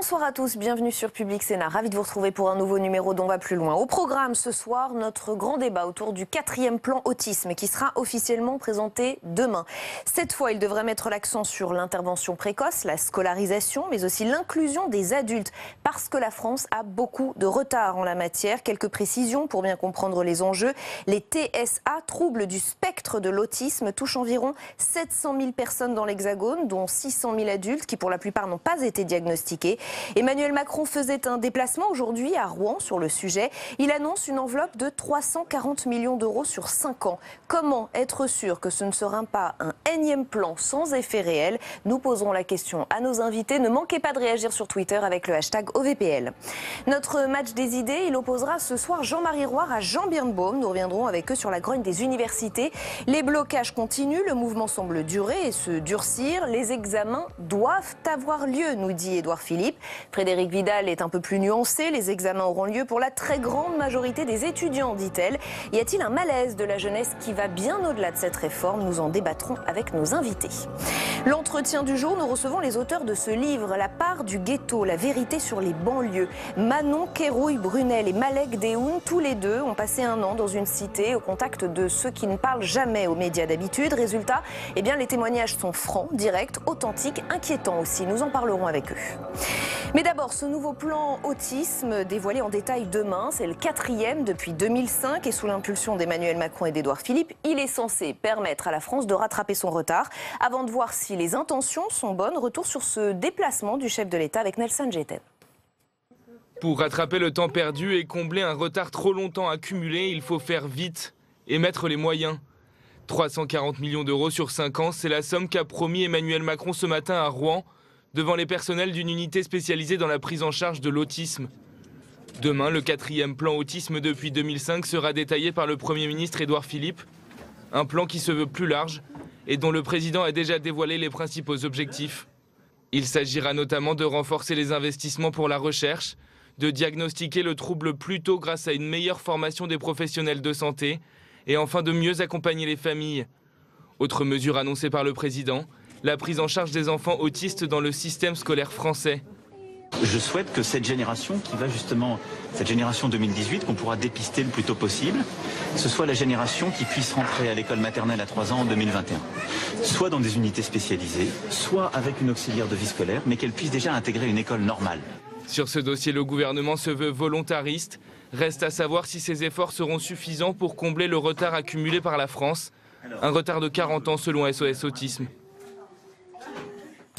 Bonsoir à tous, bienvenue sur Public Sénat. Ravi de vous retrouver pour un nouveau numéro d'On va plus loin. Au programme ce soir, notre grand débat autour du 4e plan autisme qui sera officiellement présenté demain. Cette fois, il devrait mettre l'accent sur l'intervention précoce, la scolarisation, mais aussi l'inclusion des adultes. Parce que la France a beaucoup de retard en la matière. Quelques précisions pour bien comprendre les enjeux. Les TSA, troubles du spectre de l'autisme, touchent environ 700 000 personnes dans l'Hexagone, dont 600 000 adultes qui pour la plupart n'ont pas été diagnostiqués. Emmanuel Macron faisait un déplacement aujourd'hui à Rouen sur le sujet. Il annonce une enveloppe de 340 millions d'euros sur 5 ans. Comment être sûr que ce ne sera pas un énième plan sans effet réel? Nous poserons la question à nos invités. Ne manquez pas de réagir sur Twitter avec le hashtag OVPL. Notre match des idées, il opposera ce soir Jean-Marie Roire à Jean Birnbaum. Nous reviendrons avec eux sur la grogne des universités. Les blocages continuent, le mouvement semble durer et se durcir. Les examens doivent avoir lieu, nous dit Édouard Philippe. Frédérique Vidal est un peu plus nuancée. Les examens auront lieu pour la très grande majorité des étudiants, dit-elle. Y a-t-il un malaise de la jeunesse qui va bien au-delà de cette réforme? Nous en débattrons avec nos invités. L'entretien du jour, nous recevons les auteurs de ce livre, La part du ghetto, la vérité sur les banlieues. Manon Kérouille-Brunel et Malek Dehoun, tous les deux, ont passé un an dans une cité au contact de ceux qui ne parlent jamais aux médias d'habitude. Résultat, eh bien, les témoignages sont francs, directs, authentiques, inquiétants aussi. Nous en parlerons avec eux. Mais d'abord, ce nouveau plan autisme dévoilé en détail demain, c'est le 4e depuis 2005 et sous l'impulsion d'Emmanuel Macron et d'Édouard Philippe, il est censé permettre à la France de rattraper son retard. Avant de voir si les intentions sont bonnes, retour sur ce déplacement du chef de l'État avec Nelson Djetten. Pour rattraper le temps perdu et combler un retard trop longtemps accumulé, il faut faire vite et mettre les moyens. 340 millions d'euros sur 5 ans, c'est la somme qu'a promis Emmanuel Macron ce matin à Rouen, devant les personnels d'une unité spécialisée dans la prise en charge de l'autisme. Demain, le 4e plan autisme depuis 2005 sera détaillé par le Premier ministre Édouard Philippe. Un plan qui se veut plus large et dont le président a déjà dévoilé les principaux objectifs. Il s'agira notamment de renforcer les investissements pour la recherche, de diagnostiquer le trouble plus tôt grâce à une meilleure formation des professionnels de santé et enfin de mieux accompagner les familles. Autre mesure annoncée par le président, la prise en charge des enfants autistes dans le système scolaire français. Je souhaite que cette génération qui va justement, cette génération 2018 qu'on pourra dépister le plus tôt possible, ce soit la génération qui puisse rentrer à l'école maternelle à 3 ans en 2021. Soit dans des unités spécialisées, soit avec une auxiliaire de vie scolaire, mais qu'elle puisse déjà intégrer une école normale. Sur ce dossier, le gouvernement se veut volontariste. Reste à savoir si ces efforts seront suffisants pour combler le retard accumulé par la France. Un retard de 40 ans selon SOS Autisme.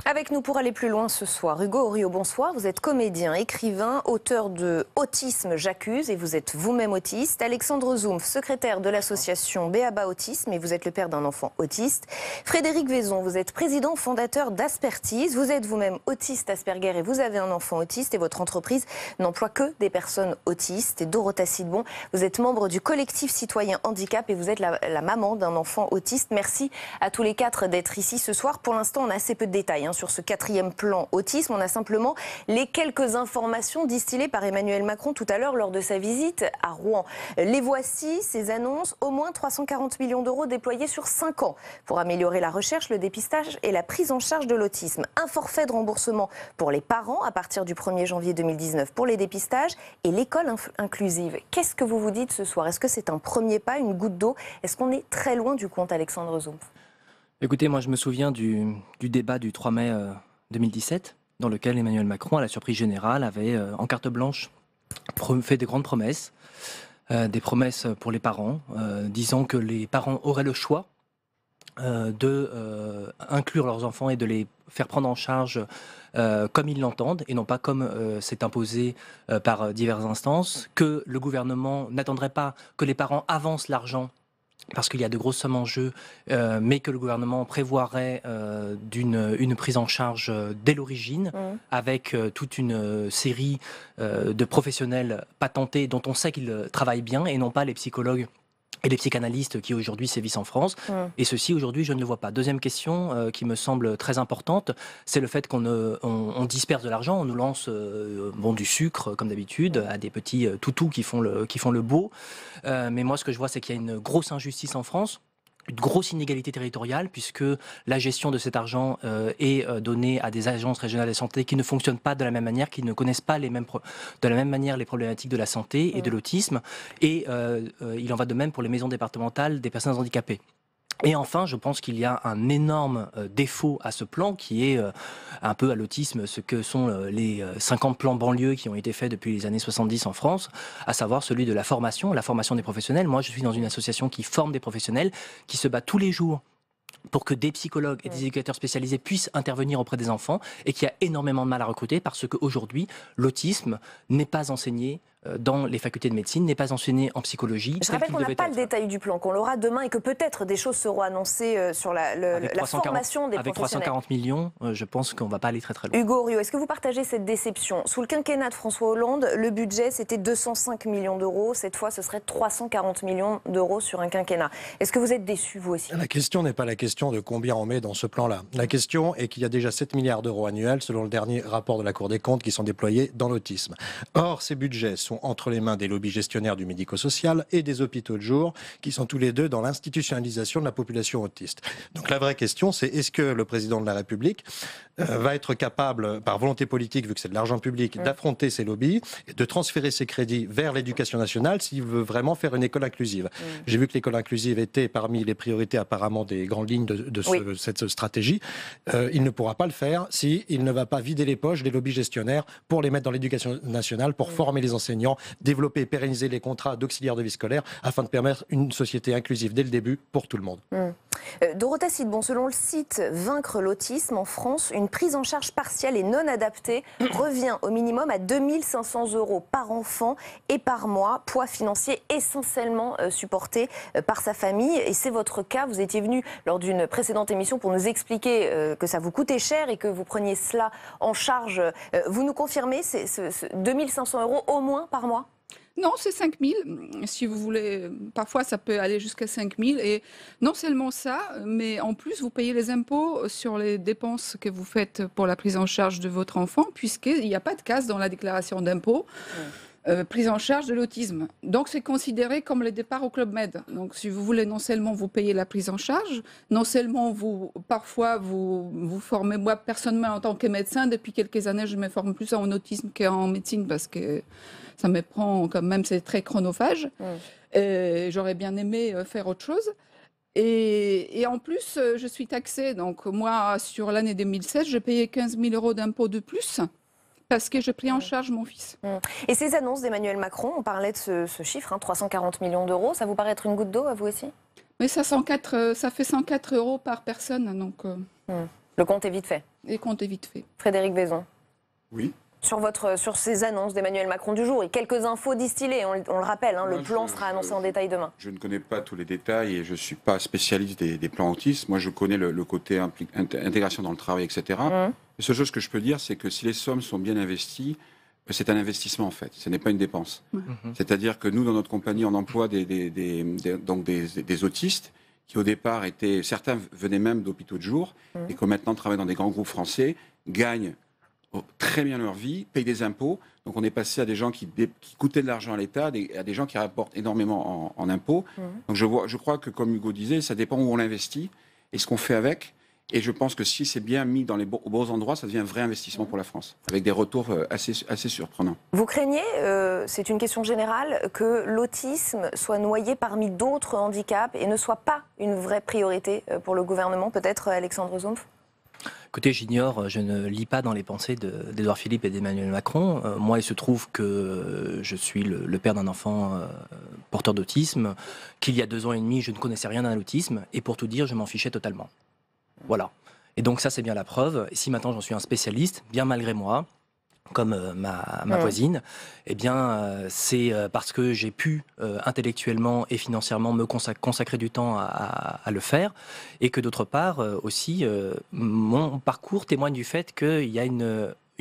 Avec nous pour aller plus loin ce soir, Hugo Orio, bonsoir. Vous êtes comédien, écrivain, auteur de Autisme, j'accuse et vous êtes vous-même autiste. Alexandre Zoumf, secrétaire de l'association Béaba Autisme et vous êtes le père d'un enfant autiste. Frédéric Vaison, vous êtes président fondateur d'Aspertise. Vous êtes vous-même autiste Asperger et vous avez un enfant autiste et votre entreprise n'emploie que des personnes autistes. Et Dorota Sidbon, vous êtes membre du collectif citoyen handicap et vous êtes la maman d'un enfant autiste. Merci à tous les 4 d'être ici ce soir. Pour l'instant, on a assez peu de détails sur ce 4e plan autisme. On a simplement les quelques informations distillées par Emmanuel Macron tout à l'heure lors de sa visite à Rouen. Les voici, ces annonces, au moins 340 millions d'euros déployés sur 5 ans pour améliorer la recherche, le dépistage et la prise en charge de l'autisme. Un forfait de remboursement pour les parents à partir du 1er janvier 2019 pour les dépistages et l'école inclusive. Qu'est-ce que vous vous dites ce soir? Est-ce que c'est un premier pas, une goutte d'eau? Est-ce qu'on est très loin du compte, Alexandre Zoumf? Écoutez, moi je me souviens du débat du 3 mai 2017, dans lequel Emmanuel Macron, à la surprise générale, avait en carte blanche fait des grandes promesses, des promesses pour les parents, disant que les parents auraient le choix de inclure leurs enfants et de les faire prendre en charge comme ils l'entendent et non pas comme c'est imposé par diverses instances, que le gouvernement n'attendrait pas que les parents avancent l'argent parce qu'il y a de grosses sommes en jeu, mais que le gouvernement prévoirait une prise en charge dès l'origine, avec toute une série de professionnels patentés dont on sait qu'ils travaillent bien, et non pas les psychologues et les psychanalystes qui aujourd'hui sévissent en France. Et ceci, aujourd'hui, je ne le vois pas. Deuxième question qui me semble très importante, c'est le fait qu'on disperse de l'argent, on nous lance du sucre, comme d'habitude, à des petits toutous qui font le beau. Mais moi, ce que je vois, c'est qu'il y a une grosse injustice en France. une grosse inégalité territoriale, puisque la gestion de cet argent est donnée à des agences régionales de santé qui ne fonctionnent pas de la même manière, qui ne connaissent pas de la même manière les problématiques de la santé et de l'autisme. Et il en va de même pour les maisons départementales des personnes handicapées. Et enfin, je pense qu'il y a un énorme défaut à ce plan qui est un peu à l'autisme ce que sont les 50 plans banlieue qui ont été faits depuis les années 70 en France, à savoir celui de la formation des professionnels. Moi, je suis dans une association qui forme des professionnels, qui se bat tous les jours pour que des psychologues et des éducateurs spécialisés puissent intervenir auprès des enfants et qui a énormément de mal à recruter parce qu'aujourd'hui, l'autisme n'est pas enseigné dans les facultés de médecine, n'est pas enseigné en psychologie. Je rappelle qu'on n'a pas le détail du plan, qu'on l'aura demain et que peut-être des choses seront annoncées sur la formation des professionnels. Avec 340 millions, je pense qu'on ne va pas aller très très loin. Hugo Rioux, est-ce que vous partagez cette déception? Sous le quinquennat de François Hollande, le budget c'était 205 millions d'euros. Cette fois, ce serait 340 millions d'euros sur un quinquennat. Est-ce que vous êtes déçu, vous aussi? La question n'est pas la question de combien on met dans ce plan-là. La question est qu'il y a déjà 7 milliards d'euros annuels, selon le dernier rapport de la Cour des comptes, qui sont déployés dans l'autisme. Or, ces budgets sont entre les mains des lobbies gestionnaires du médico-social et des hôpitaux de jour, qui sont tous les deux dans l'institutionnalisation de la population autiste. Donc la vraie question, c'est est-ce que le président de la République va être capable, par volonté politique, vu que c'est de l'argent public, d'affronter ces lobbies et de transférer ces crédits vers l'éducation nationale s'il veut vraiment faire une école inclusive. J'ai vu que l'école inclusive était parmi les priorités apparemment des grandes lignes de cette stratégie. Il ne pourra pas le faire s'il ne va pas vider les poches des lobbies gestionnaires pour les mettre dans l'éducation nationale, pour former les enseignants, développer et pérenniser les contrats d'auxiliaires de vie scolaire afin de permettre une société inclusive dès le début pour tout le monde. Dorothée Sidbon, selon le site Vaincre l'autisme, en France, une prise en charge partielle et non adaptée revient au minimum à 2 500 € par enfant et par mois, poids financier essentiellement supporté par sa famille. Et c'est votre cas, vous étiez venu lors d'une précédente émission pour nous expliquer que ça vous coûtait cher et que vous preniez cela en charge. Vous nous confirmez, c'est 2 500 € au moins par mois? Non, c'est 5 000. Si vous voulez, parfois ça peut aller jusqu'à 5 000. Et non seulement ça, mais en plus vous payez les impôts sur les dépenses que vous faites pour la prise en charge de votre enfant, puisqu'il n'y a pas de case dans la déclaration d'impôt. Prise en charge de l'autisme. Donc c'est considéré comme le départ au Club Med. Donc si vous voulez, non seulement vous payez la prise en charge, non seulement parfois vous formez, moi personnellement en tant que médecin, depuis quelques années je me forme plus en autisme qu'en médecine parce que ça me prend quand même, c'est très chronophage. J'aurais bien aimé faire autre chose. Et en plus, je suis taxée. Donc moi, sur l'année 2016, je payais 15 000 € d'impôts de plus. Parce que j'ai pris en charge mon fils. Et ces annonces d'Emmanuel Macron, on parlait de ce chiffre, 340 millions d'euros, ça vous paraît être une goutte d'eau à vous aussi? Mais ça fait 104 € par personne. Donc, le compte est vite fait. Le compte est vite fait. Frédéric Vaison. Oui. Sur ces annonces d'Emmanuel Macron du jour et quelques infos distillées, on le rappelle, le plan sera annoncé en détail demain. Je ne connais pas tous les détails et je ne suis pas spécialiste des plans autistes. Moi, je connais le côté intégration dans le travail, etc. La seule chose que je peux dire, c'est que si les sommes sont bien investies, c'est un investissement en fait, ce n'est pas une dépense. C'est-à-dire que nous, dans notre compagnie, on emploie des autistes qui au départ certains venaient même d'hôpitaux de jour et qui maintenant travaillent dans des grands groupes français, gagnent très bien leur vie, payent des impôts. Donc on est passé à des gens qui coûtaient de l'argent à l'État, à des gens qui rapportent énormément en impôts. Donc je crois que, comme Hugo disait, ça dépend où on l'investit et ce qu'on fait avec. Et je pense que si c'est bien mis dans aux bons endroits, ça devient un vrai investissement pour la France, avec des retours assez surprenants. Vous craignez, c'est une question générale, que l'autisme soit noyé parmi d'autres handicaps et ne soit pas une vraie priorité pour le gouvernement, peut-être, Alexandre Zumpf? Écoutez, j'ignore, je ne lis pas dans les pensées d'Édouard Philippe et d'Emmanuel Macron. Moi, il se trouve que je suis le père d'un enfant porteur d'autisme, qu'il y a 2 ans et demi, je ne connaissais rien à l'autisme, et pour tout dire, je m'en fichais totalement. Voilà. Et donc ça, c'est bien la preuve. Et si maintenant j'en suis un spécialiste, bien malgré moi, comme ma voisine, eh bien, c'est parce que j'ai pu intellectuellement et financièrement me consacrer du temps à le faire, et que d'autre part aussi, mon parcours témoigne du fait qu'il y a il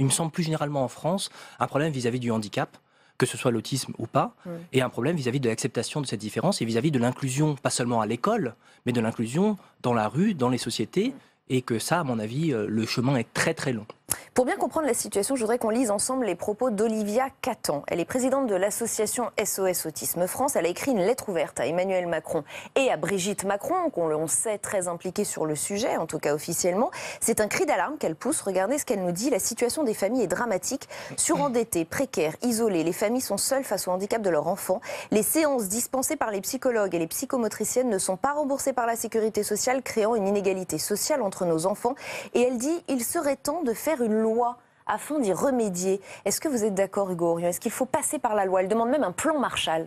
me semble plus généralement en France, un problème vis-à-vis du handicap, que ce soit l'autisme ou pas, et un problème vis-à-vis de l'acceptation de cette différence et vis-à-vis de l'inclusion, pas seulement à l'école, mais de l'inclusion dans la rue, dans les sociétés, et que ça, à mon avis, le chemin est très très long. Pour bien comprendre la situation, je voudrais qu'on lise ensemble les propos d'Olivia Catan. Elle est présidente de l'association SOS Autisme France. Elle a écrit une lettre ouverte à Emmanuel Macron et à Brigitte Macron, qu'on sait très impliquée sur le sujet, en tout cas officiellement. C'est un cri d'alarme qu'elle pousse. Regardez ce qu'elle nous dit. La situation des familles est dramatique. Surendettées, précaires, isolées. Les familles sont seules face au handicap de leurs enfants. Les séances dispensées par les psychologues et les psychomotriciennes ne sont pas remboursées par la sécurité sociale, créant une inégalité sociale entre nos enfants. Et elle dit il serait temps de faire une loi afin d'y remédier. Est-ce que vous êtes d'accord, Hugo Orion? Est-ce qu'il faut passer par la loi? Elle demande même un plan Marshall.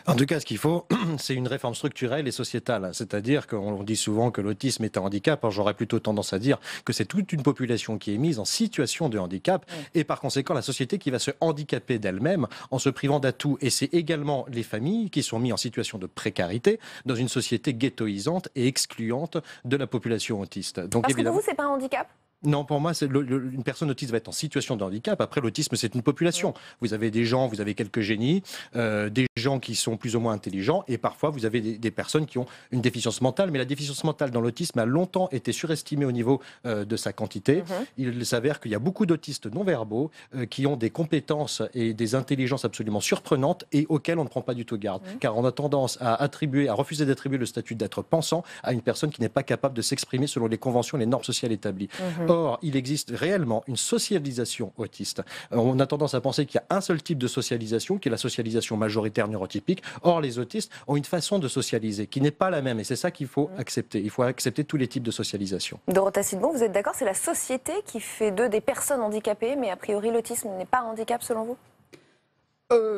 En tout cas, ce qu'il faut, c'est une réforme structurelle et sociétale. C'est-à-dire qu'on dit souvent que l'autisme est un handicap. Alors, j'aurais plutôt tendance à dire que c'est toute une population qui est mise en situation de handicap et par conséquent la société qui va se handicaper d'elle-même en se privant d'atouts. Et c'est également les familles qui sont mises en situation de précarité dans une société ghettoisante et excluante de la population autiste. Donc, Parce évidemment, que pour vous, c'est pas un handicap? non, pour moi, une personne autiste va être en situation de handicap. Après, l'autisme, c'est une population. Vous avez des gens, vous avez quelques génies, des gens qui sont plus ou moins intelligents, et parfois, vous avez des personnes qui ont une déficience mentale. Mais la déficience mentale dans l'autisme a longtemps été surestimée au niveau de sa quantité. Il s'avère qu'il y a beaucoup d'autistes non-verbaux qui ont des compétences et des intelligences absolument surprenantes et auxquelles on ne prend pas du tout garde. Car on a tendance à refuser d'attribuer le statut d'être pensant à une personne qui n'est pas capable de s'exprimer selon les conventions et les normes sociales établies. Or, il existe réellement une socialisation autiste. On a tendance à penser qu'il y a un seul type de socialisation, qui est la socialisation majoritaire neurotypique. Or, les autistes ont une façon de socialiser qui n'est pas la même. Et c'est ça qu'il faut accepter. Il faut accepter tous les types de socialisation. Dorota Sidbon, vous êtes d'accord? C'est la société qui fait d'eux des personnes handicapées, mais a priori, l'autisme n'est pas un handicap selon vous?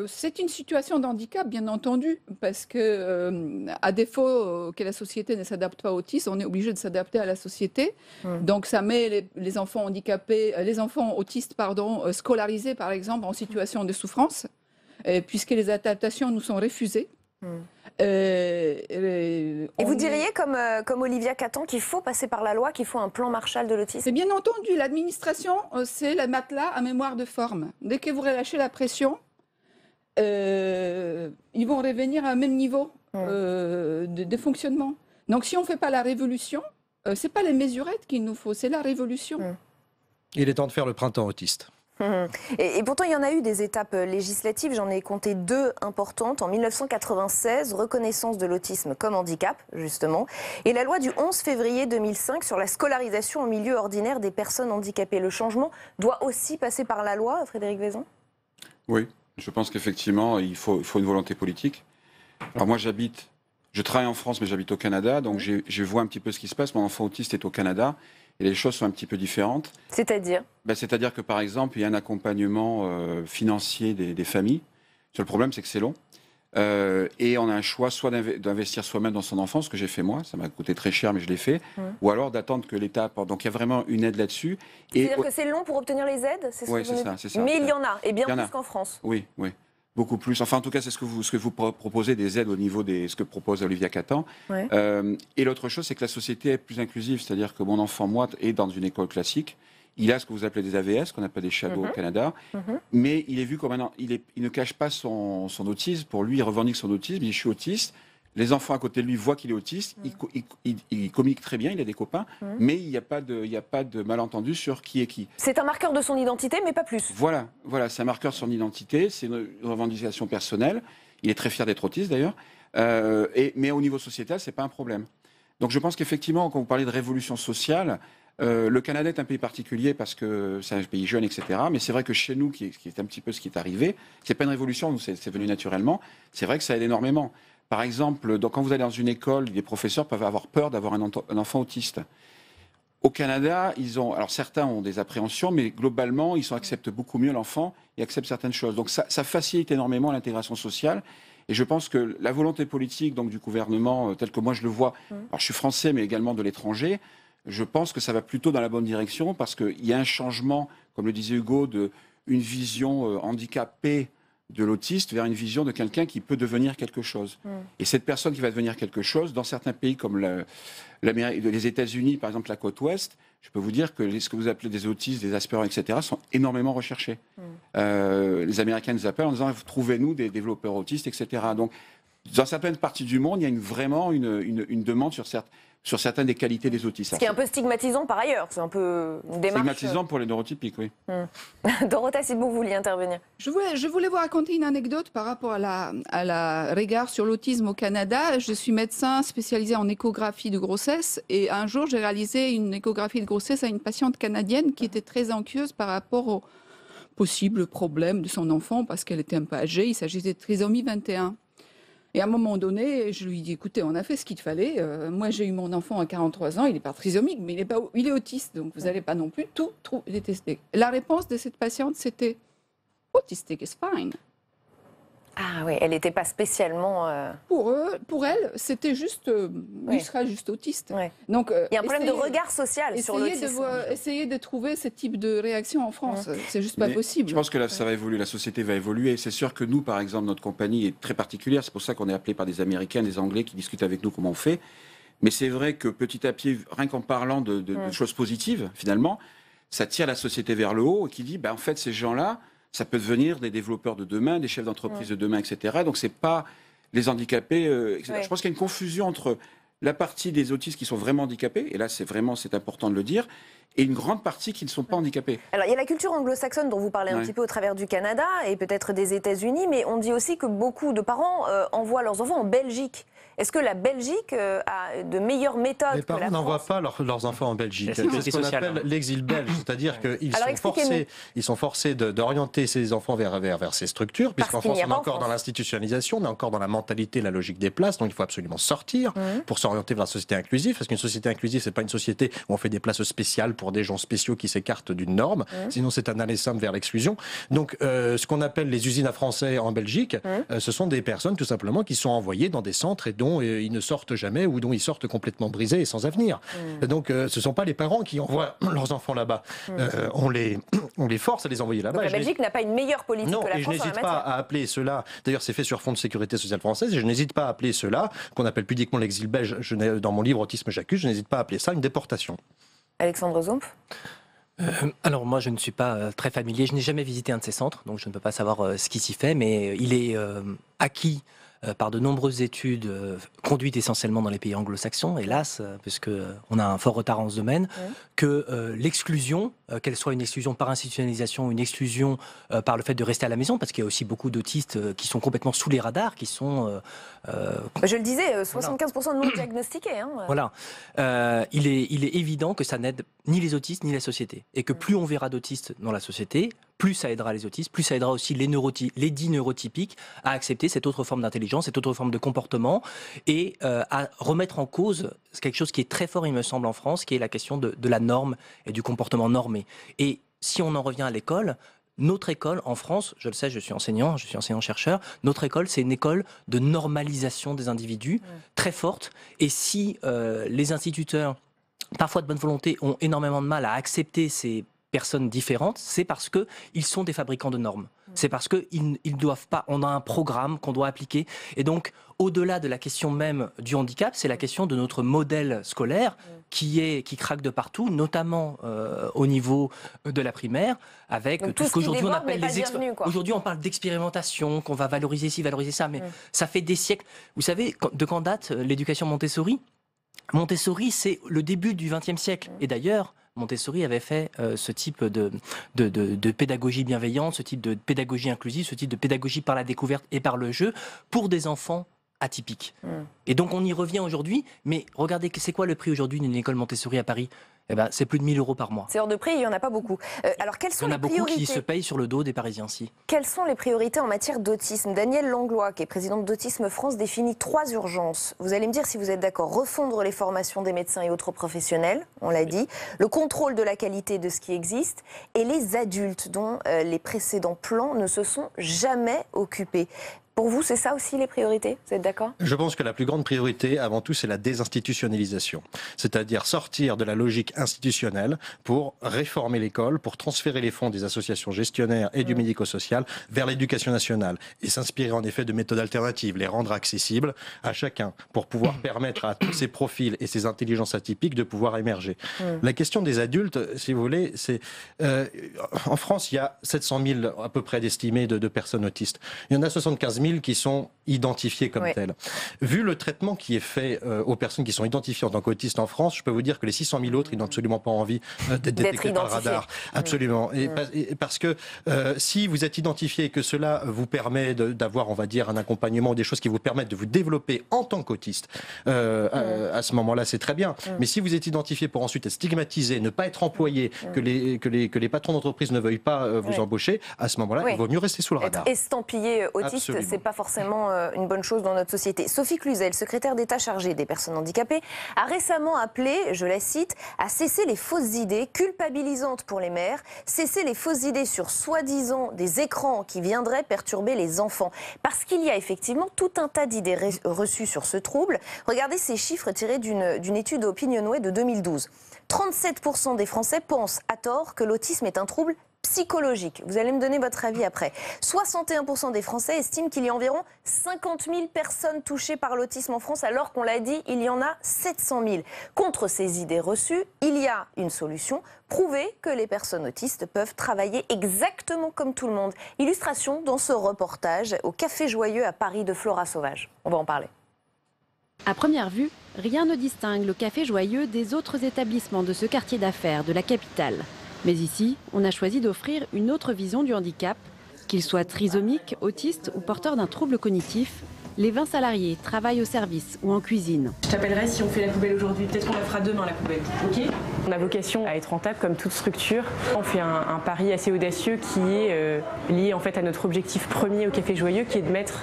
C'est une situation de handicap, bien entendu, parce que, à défaut que la société ne s'adapte pas aux autistes, on est obligé de s'adapter à la société. Donc, ça met les enfants handicapés, les enfants autistes, scolarisés, par exemple, en situation de souffrance, puisque les adaptations nous sont refusées. Et vous diriez, comme Olivia Catan, qu'il faut passer par la loi, qu'il faut un plan Marshall de l'autisme? C'est bien entendu, l'administration, c'est le matelas à mémoire de forme. Dès que vous relâchez la pression, ils vont revenir à un même niveau de fonctionnement. Donc si on ne fait pas la révolution, ce n'est pas les mesurettes qu'il nous faut, c'est la révolution. Il est temps de faire le printemps autiste. Et pourtant, il y en a eu des étapes législatives. J'en ai compté 2 importantes. En 1996, reconnaissance de l'autisme comme handicap, justement. Et la loi du 11 février 2005 sur la scolarisation en milieu ordinaire des personnes handicapées. Le changement doit aussi passer par la loi, Frédéric Vaison? Oui. Je pense qu'effectivement, il faut une volonté politique. Alors moi, je travaille en France, mais j'habite au Canada, donc je vois un petit peu ce qui se passe. Mon enfant autiste est au Canada, et les choses sont un petit peu différentes. C'est-à-dire? C'est-à-dire que, par exemple, il y a un accompagnement financier des familles. Le seul problème, c'est que c'est long. Et on a un choix soit d'investir soi-même dans son enfant, ce que j'ai fait moi, ça m'a coûté très cher mais je l'ai fait, ou alors d'attendre que l'État apporte. Donc il y a vraiment une aide là-dessus. C'est-à-dire que c'est long pour obtenir les aides? Oui, c'est ça. Mais il y en a, et bien plus qu'en France. Oui, beaucoup plus. Enfin en tout cas c'est ce que vous proposez, des aides au niveau de ce que propose Olivia Catan. Et l'autre chose c'est que la société est plus inclusive, c'est-à-dire que mon enfant, moi, est dans une école classique. Il a ce que vous appelez des AVS, qu'on appelle des shadows au Canada, mais il est vu comme il ne cache pas son autisme. Pour lui, il revendique son autisme. Il dit, je suis autiste. Les enfants à côté de lui voient qu'il est autiste. Il communique très bien, il a des copains, mais il n'y a pas de malentendu sur qui est qui. C'est un marqueur de son identité, mais pas plus. Voilà, c'est un marqueur de son identité, c'est une revendication personnelle. Il est très fier d'être autiste d'ailleurs, mais au niveau sociétal, c'est pas un problème. Donc je pense qu'effectivement, quand vous parlez de révolution sociale, le Canada est un pays particulier parce que c'est un pays jeune, etc. Mais c'est vrai que chez nous, qui est un petit peu ce qui est arrivé, c'est pas une révolution, nous, c'est venu naturellement. C'est vrai que ça aide énormément. Par exemple, quand vous allez dans une école, les professeurs peuvent avoir peur d'avoir un enfant autiste. Au Canada, alors certains ont des appréhensions, mais globalement, ils acceptent beaucoup mieux l'enfant et acceptent certaines choses. Donc ça facilite énormément l'intégration sociale. Et je pense que la volonté politique donc, du gouvernement, tel que moi je le vois, alors je suis français, mais également de l'étranger, je pense que ça va plutôt dans la bonne direction parce qu'il y a un changement, comme le disait Hugo, d'une vision handicapée de l'autiste vers une vision de quelqu'un qui peut devenir quelque chose. Et cette personne qui va devenir quelque chose, dans certains pays comme les États-Unis, par exemple la côte ouest, je peux vous dire que ce que vous appelez des autistes, des Asperger, etc., sont énormément recherchés. Les Américains nous appellent en disant « trouvez-nous des développeurs autistes, etc. » Donc, dans certaines parties du monde, il y a vraiment une demande sur certains. sur certaines des qualités des autistes. Ce qui est un peu stigmatisant par ailleurs, c'est un peu une démarche... Stigmatisant pour les neurotypiques, oui. Dorota Sibou, vous vouliez intervenir. Je voulais vous raconter une anecdote par rapport à la regard sur l'autisme au Canada. Je suis médecin spécialisé en échographie de grossesse et un jour j'ai réalisé une échographie de grossesse à une patiente canadienne qui était très anxieuse par rapport au possible problème de son enfant parce qu'elle était un peu âgée. Il s'agissait de trisomie 21. Et à un moment donné, je lui dis, écoutez, on a fait ce qu'il fallait. Moi, j'ai eu mon enfant à 43 ans, il n'est pas trisomique, mais il est autiste, donc vous n'allez pas non plus tout détester. La réponse de cette patiente, c'était, autistic is fine. Ah oui, elle n'était pas spécialement... Pour elle, c'était juste, il sera juste autiste. Ouais. Donc, il y a un problème de regard social sur l'autisme. Essayez de trouver ce type de réaction en France, c'est juste pas possible. Je pense que là, ça va évoluer, la société va évoluer. C'est sûr que nous, par exemple, notre compagnie est très particulière. C'est pour ça qu'on est appelé par des Américains, des Anglais qui discutent avec nous comment on fait. Mais c'est vrai que petit à petit, rien qu'en parlant de choses positives, finalement, ça tire la société vers le haut et qui dit, en fait, ces gens-là, ça peut devenir des développeurs de demain, des chefs d'entreprise de demain, etc. Donc, ce n'est pas les handicapés, etc. Je pense qu'il y a une confusion entre la partie des autistes qui sont vraiment handicapés, et là, c'est important de le dire, et une grande partie qui ne sont pas handicapés. Alors, il y a la culture anglo-saxonne dont vous parlez un petit peu au travers du Canada et peut-être des États-Unis, mais on dit aussi que beaucoup de parents envoient leurs enfants en Belgique. Est-ce que la Belgique a de meilleures méthodes Les parents n'envoient pas leurs enfants en Belgique. C'est ce qu'on appelle l'exil belge, c'est-à-dire qu'ils sont forcés d'orienter ces enfants vers ces structures, puisqu'en France, on est encore dans l'institutionnalisation, on est encore dans la mentalité, la logique des places, donc il faut absolument sortir pour s'orienter vers la société inclusive, parce qu'une société inclusive, c'est pas une société où on fait des places spéciales pour des gens spéciaux qui s'écartent d'une norme, sinon c'est un aller simple vers l'exclusion. Donc ce qu'on appelle les usines à français en Belgique, ce sont des personnes tout simplement qui sont envoyées dans des centres et dont ils ne sortent jamais ou dont ils sortent complètement brisés et sans avenir. Donc ce ne sont pas les parents qui envoient leurs enfants là-bas. On les force à les envoyer là-bas. Donc la Belgique n'a pas une meilleure politique que la France en la matière. Je n'hésite pas à appeler cela, d'ailleurs c'est fait sur fond de sécurité sociale française, et je n'hésite pas à appeler cela, qu'on appelle pudiquement l'exil belge, dans mon livre Autisme j'accuse, je n'hésite pas à appeler ça une déportation. Alexandre Zompf. Alors moi je ne suis pas très familier, je n'ai jamais visité un de ces centres, donc je ne peux pas savoir ce qui s'y fait, mais il est acquis par de nombreuses études conduites essentiellement dans les pays anglo-saxons, hélas, puisqu'on a un fort retard en ce domaine, que l'exclusion, qu'elle soit une exclusion par institutionnalisation ou une exclusion par le fait de rester à la maison, parce qu'il y a aussi beaucoup d'autistes qui sont complètement sous les radars, qui sont... je le disais, 75% de non diagnostiqués. Voilà. Il est évident que ça n'aide ni les autistes ni la société. Et que plus on verra d'autistes dans la société, plus ça aidera les autistes, plus ça aidera aussi les dits neurotypiques à accepter cette autre forme d'intelligence, cette autre forme de comportement, et à remettre en cause quelque chose qui est très fort, il me semble, en France, qui est la question de la norme et du comportement normé. Et si on en revient à l'école, notre école en France, je le sais, je suis enseignant-chercheur, notre école, c'est une école de normalisation des individus très forte. Et si les instituteurs, parfois de bonne volonté, ont énormément de mal à accepter ces personnes différentes, c'est parce qu'ils sont des fabricants de normes. C'est parce qu'ils doivent pas... On a un programme qu'on doit appliquer. Et donc, au-delà de la question même du handicap, c'est la question de notre modèle scolaire qui craque de partout, notamment au niveau de la primaire, avec donc, tout ce qu'aujourd'hui on appelle les Aujourd'hui, on parle d'expérimentation, qu'on va valoriser ci, valoriser ça, mais ça fait des siècles. Vous savez, de quand date l'éducation Montessori ? Montessori, c'est le début du XXe siècle. Et d'ailleurs, Montessori avait fait ce type de pédagogie bienveillante, ce type de pédagogie inclusive, ce type de pédagogie par la découverte et par le jeu pour des enfants atypiques. Et donc on y revient aujourd'hui, mais regardez, c'est quoi le prix aujourd'hui d'une école Montessori à Paris ? Eh ben, c'est plus de 1 000 € par mois. C'est hors de prix, il n'y en a pas beaucoup. Alors, quelles sont les priorités ? Il y en a beaucoup qui se payent sur le dos des Parisiens-ci. Quelles sont les priorités en matière d'autisme ? Danielle Langlois, qui est présidente d'Autisme France, définit 3 urgences. Vous allez me dire si vous êtes d'accord. Refondre les formations des médecins et autres professionnels, on l'a dit. Le contrôle de la qualité de ce qui existe. Et les adultes dont les précédents plans ne se sont jamais occupés. Pour vous, c'est ça aussi les priorités ? Vous êtes d'accord ? Je pense que la plus grande priorité, avant tout, c'est la désinstitutionnalisation. C'est-à-dire sortir de la logique institutionnelle pour réformer l'école, pour transférer les fonds des associations gestionnaires et du médico-social vers l'éducation nationale. Et s'inspirer en effet de méthodes alternatives, les rendre accessibles à chacun, pour pouvoir permettre à tous ces profils et ces intelligences atypiques de pouvoir émerger. La question des adultes, si vous voulez, c'est... en France, il y a 700 000 à peu près d'estimés de personnes autistes. Il y en a 75 000 qui sont identifiés comme tels. Vu le traitement qui est fait aux personnes qui sont identifiées en tant qu'autistes en France, je peux vous dire que les 600 000 autres, ils n'ont absolument pas envie d'être détectés par le radar. Absolument. Et parce que si vous êtes identifié et que cela vous permet d'avoir, on va dire, un accompagnement ou des choses qui vous permettent de vous développer en tant qu'autiste, à ce moment-là, c'est très bien. Mais si vous êtes identifié pour ensuite être stigmatisé, ne pas être employé, que les patrons d'entreprise ne veuillent pas vous embaucher, à ce moment-là, il vaut mieux rester sous le radar. Être estampillé autiste, c'est pas forcément une bonne chose dans notre société. Sophie Cluzel, secrétaire d'État chargée des personnes handicapées, a récemment appelé, je la cite, à cesser les fausses idées culpabilisantes pour les mères, cesser les fausses idées sur soi-disant des écrans qui viendraient perturber les enfants. Parce qu'il y a effectivement tout un tas d'idées reçues sur ce trouble. Regardez ces chiffres tirés d'une étude Opinionway de 2012. 37% des Français pensent à tort que l'autisme est un trouble psychologique. Vous allez me donner votre avis après. 61% des Français estiment qu'il y a environ 50 000 personnes touchées par l'autisme en France, alors qu'on l'a dit, il y en a 700 000. Contre ces idées reçues, il y a une solution. Prouver que les personnes autistes peuvent travailler exactement comme tout le monde. Illustration dans ce reportage au Café Joyeux à Paris de Flora Sauvage. On va en parler. À première vue, rien ne distingue le Café Joyeux des autres établissements de ce quartier d'affaires de la capitale. Mais ici, on a choisi d'offrir une autre vision du handicap. Qu'ils soient trisomiques, autistes ou porteurs d'un trouble cognitif, les 20 salariés travaillent au service ou en cuisine. Je t'appellerai si on fait la poubelle aujourd'hui, peut-être qu'on la fera demain la poubelle, ok ? On a vocation à être rentable comme toute structure. On fait un pari assez audacieux qui est lié en fait à notre objectif premier au Café Joyeux, qui est de mettre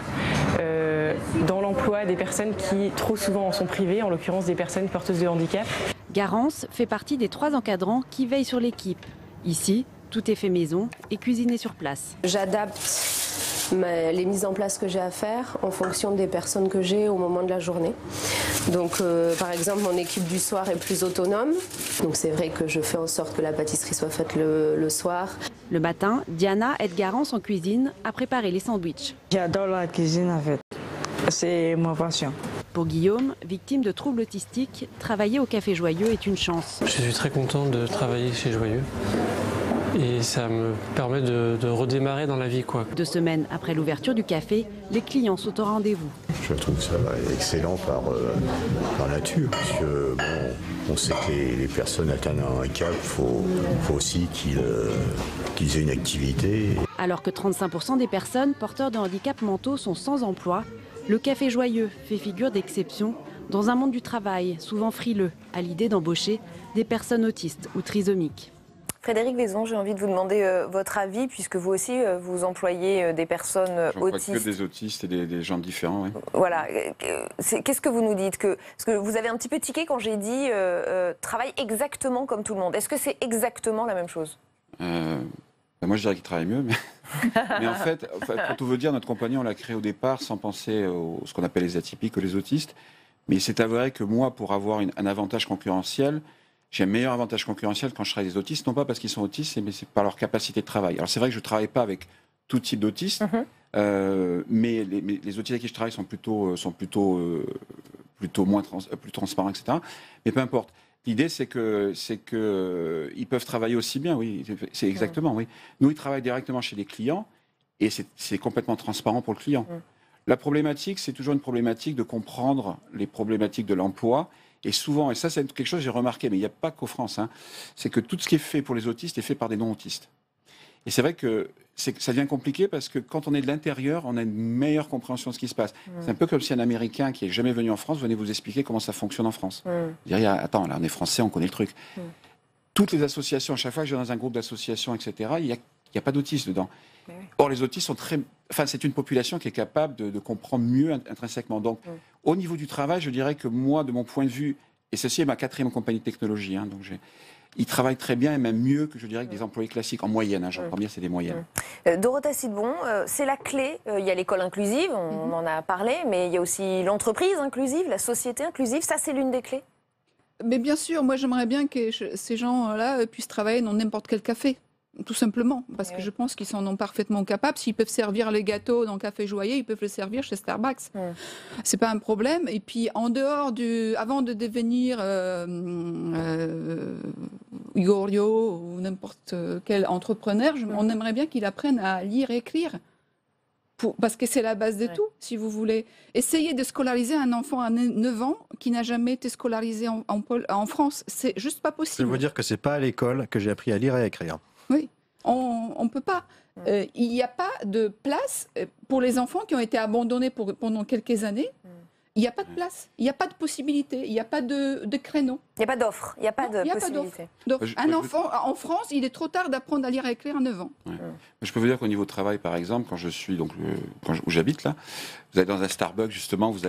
dans l'emploi des personnes qui trop souvent en sont privées, en l'occurrence des personnes porteuses de handicap. Garance fait partie des 3 encadrants qui veillent sur l'équipe. Ici, tout est fait maison et cuisiné sur place. J'adapte les mises en place que j'ai à faire en fonction des personnes que j'ai au moment de la journée. Donc par exemple, mon équipe du soir est plus autonome. Donc c'est vrai que je fais en sorte que la pâtisserie soit faite le soir. Le matin, Diana aide Garance en cuisine à préparer les sandwichs. J'adore la cuisine en fait. C'est ma passion. Pour Guillaume, victime de troubles autistiques, travailler au Café Joyeux est une chance. Je suis très content de travailler chez Joyeux. Et ça me permet de redémarrer dans la vie, quoi. 2 semaines après l'ouverture du café, les clients sont au rendez-vous. Je trouve ça excellent par nature, parce que bon, on sait que les personnes atteintes d'un handicap, faut aussi qu'ils aient une activité. Alors que 35% des personnes porteurs de handicaps mentaux sont sans emploi, le Café Joyeux fait figure d'exception dans un monde du travail souvent frileux à l'idée d'embaucher des personnes autistes ou trisomiques. Frédéric Vaison, j'ai envie de vous demander votre avis, puisque vous aussi, vous employez des personnes autistes. Que des autistes et des gens différents, oui. Voilà. Qu'est-ce que vous nous dites parce que vous avez un petit peu tiqué quand j'ai dit travaille exactement comme tout le monde. Est-ce que c'est exactement la même chose ? Moi, je dirais qu'ils travaillent mieux, mais en fait, pour tout vous dire, notre compagnie, on l'a créée au départ sans penser à ce qu'on appelle les atypiques ou les autistes. Mais il s'est avéré que moi, pour avoir un avantage concurrentiel, j'ai un meilleur avantage concurrentiel quand je travaille avec des autistes, non pas parce qu'ils sont autistes, mais c'est par leur capacité de travail. Alors c'est vrai que je ne travaille pas avec tout type d'autistes, mais les autistes avec qui je travaille sont plutôt plus transparents, etc. Mais peu importe. L'idée, c'est que ils peuvent travailler aussi bien, oui, c'est exactement, oui. Nous, ils travaillent directement chez les clients et c'est complètement transparent pour le client. La problématique, c'est toujours une problématique de comprendre les problématiques de l'emploi. Et souvent, et ça c'est quelque chose que j'ai remarqué, mais il n'y a pas qu'en France, c'est que tout ce qui est fait pour les autistes est fait par des non-autistes. Et c'est vrai que ça devient compliqué parce que quand on est de l'intérieur, on a une meilleure compréhension de ce qui se passe. C'est un peu comme si un Américain qui n'est jamais venu en France venait vous expliquer comment ça fonctionne en France. Vous diriez, attends, là on est français, on connaît le truc. Toutes les associations, à chaque fois que je vais dans un groupe d'associations, etc., il n'y a pas d'autistes dedans. Or, les autistes sont très... Enfin, c'est une population qui est capable de comprendre mieux intrinsèquement. Donc, au niveau du travail, je dirais que moi, de mon point de vue, et ceci est ma 4e compagnie de technologie, donc ils travaillent très bien et même mieux que, je dirais, que des employés classiques, en moyenne. J'entends bien, c'est des moyennes. Dorota Sidbon, c'est la clé. Il y a l'école inclusive, on en a parlé, mais il y a aussi l'entreprise inclusive, la société inclusive. Ça, c'est l'une des clés. Mais bien sûr, moi, j'aimerais bien que ces gens-là puissent travailler dans n'importe quel café. Tout simplement, parce que je pense qu'ils s'en ont parfaitement capables. S'ils peuvent servir les gâteaux dans le Café Joyeux, ils peuvent le servir chez Starbucks. C'est pas un problème. Et puis, en dehors avant de devenir Igorio ou n'importe quel entrepreneur, on aimerait bien qu'ils apprennent à lire et écrire. Parce que c'est la base de tout, si vous voulez. Essayez de scolariser un enfant à 9 ans qui n'a jamais été scolarisé en France. C'est juste pas possible. Je veux vous dire que c'est pas à l'école que j'ai appris à lire et à écrire. Oui, on ne peut pas. Il n'y a pas de place pour les enfants qui ont été abandonnés pendant quelques années. Il n'y a pas de place, il n'y a pas de possibilité, il n'y a pas de créneau. Il n'y a pas d'offre, il n'y a pas de possibilité. Un enfant, en France, il est trop tard d'apprendre à lire et écrire à 9 ans. Ouais. Je peux vous dire qu'au niveau travail, par exemple, quand je suis où j'habite là, vous allez dans un Starbucks justement, vous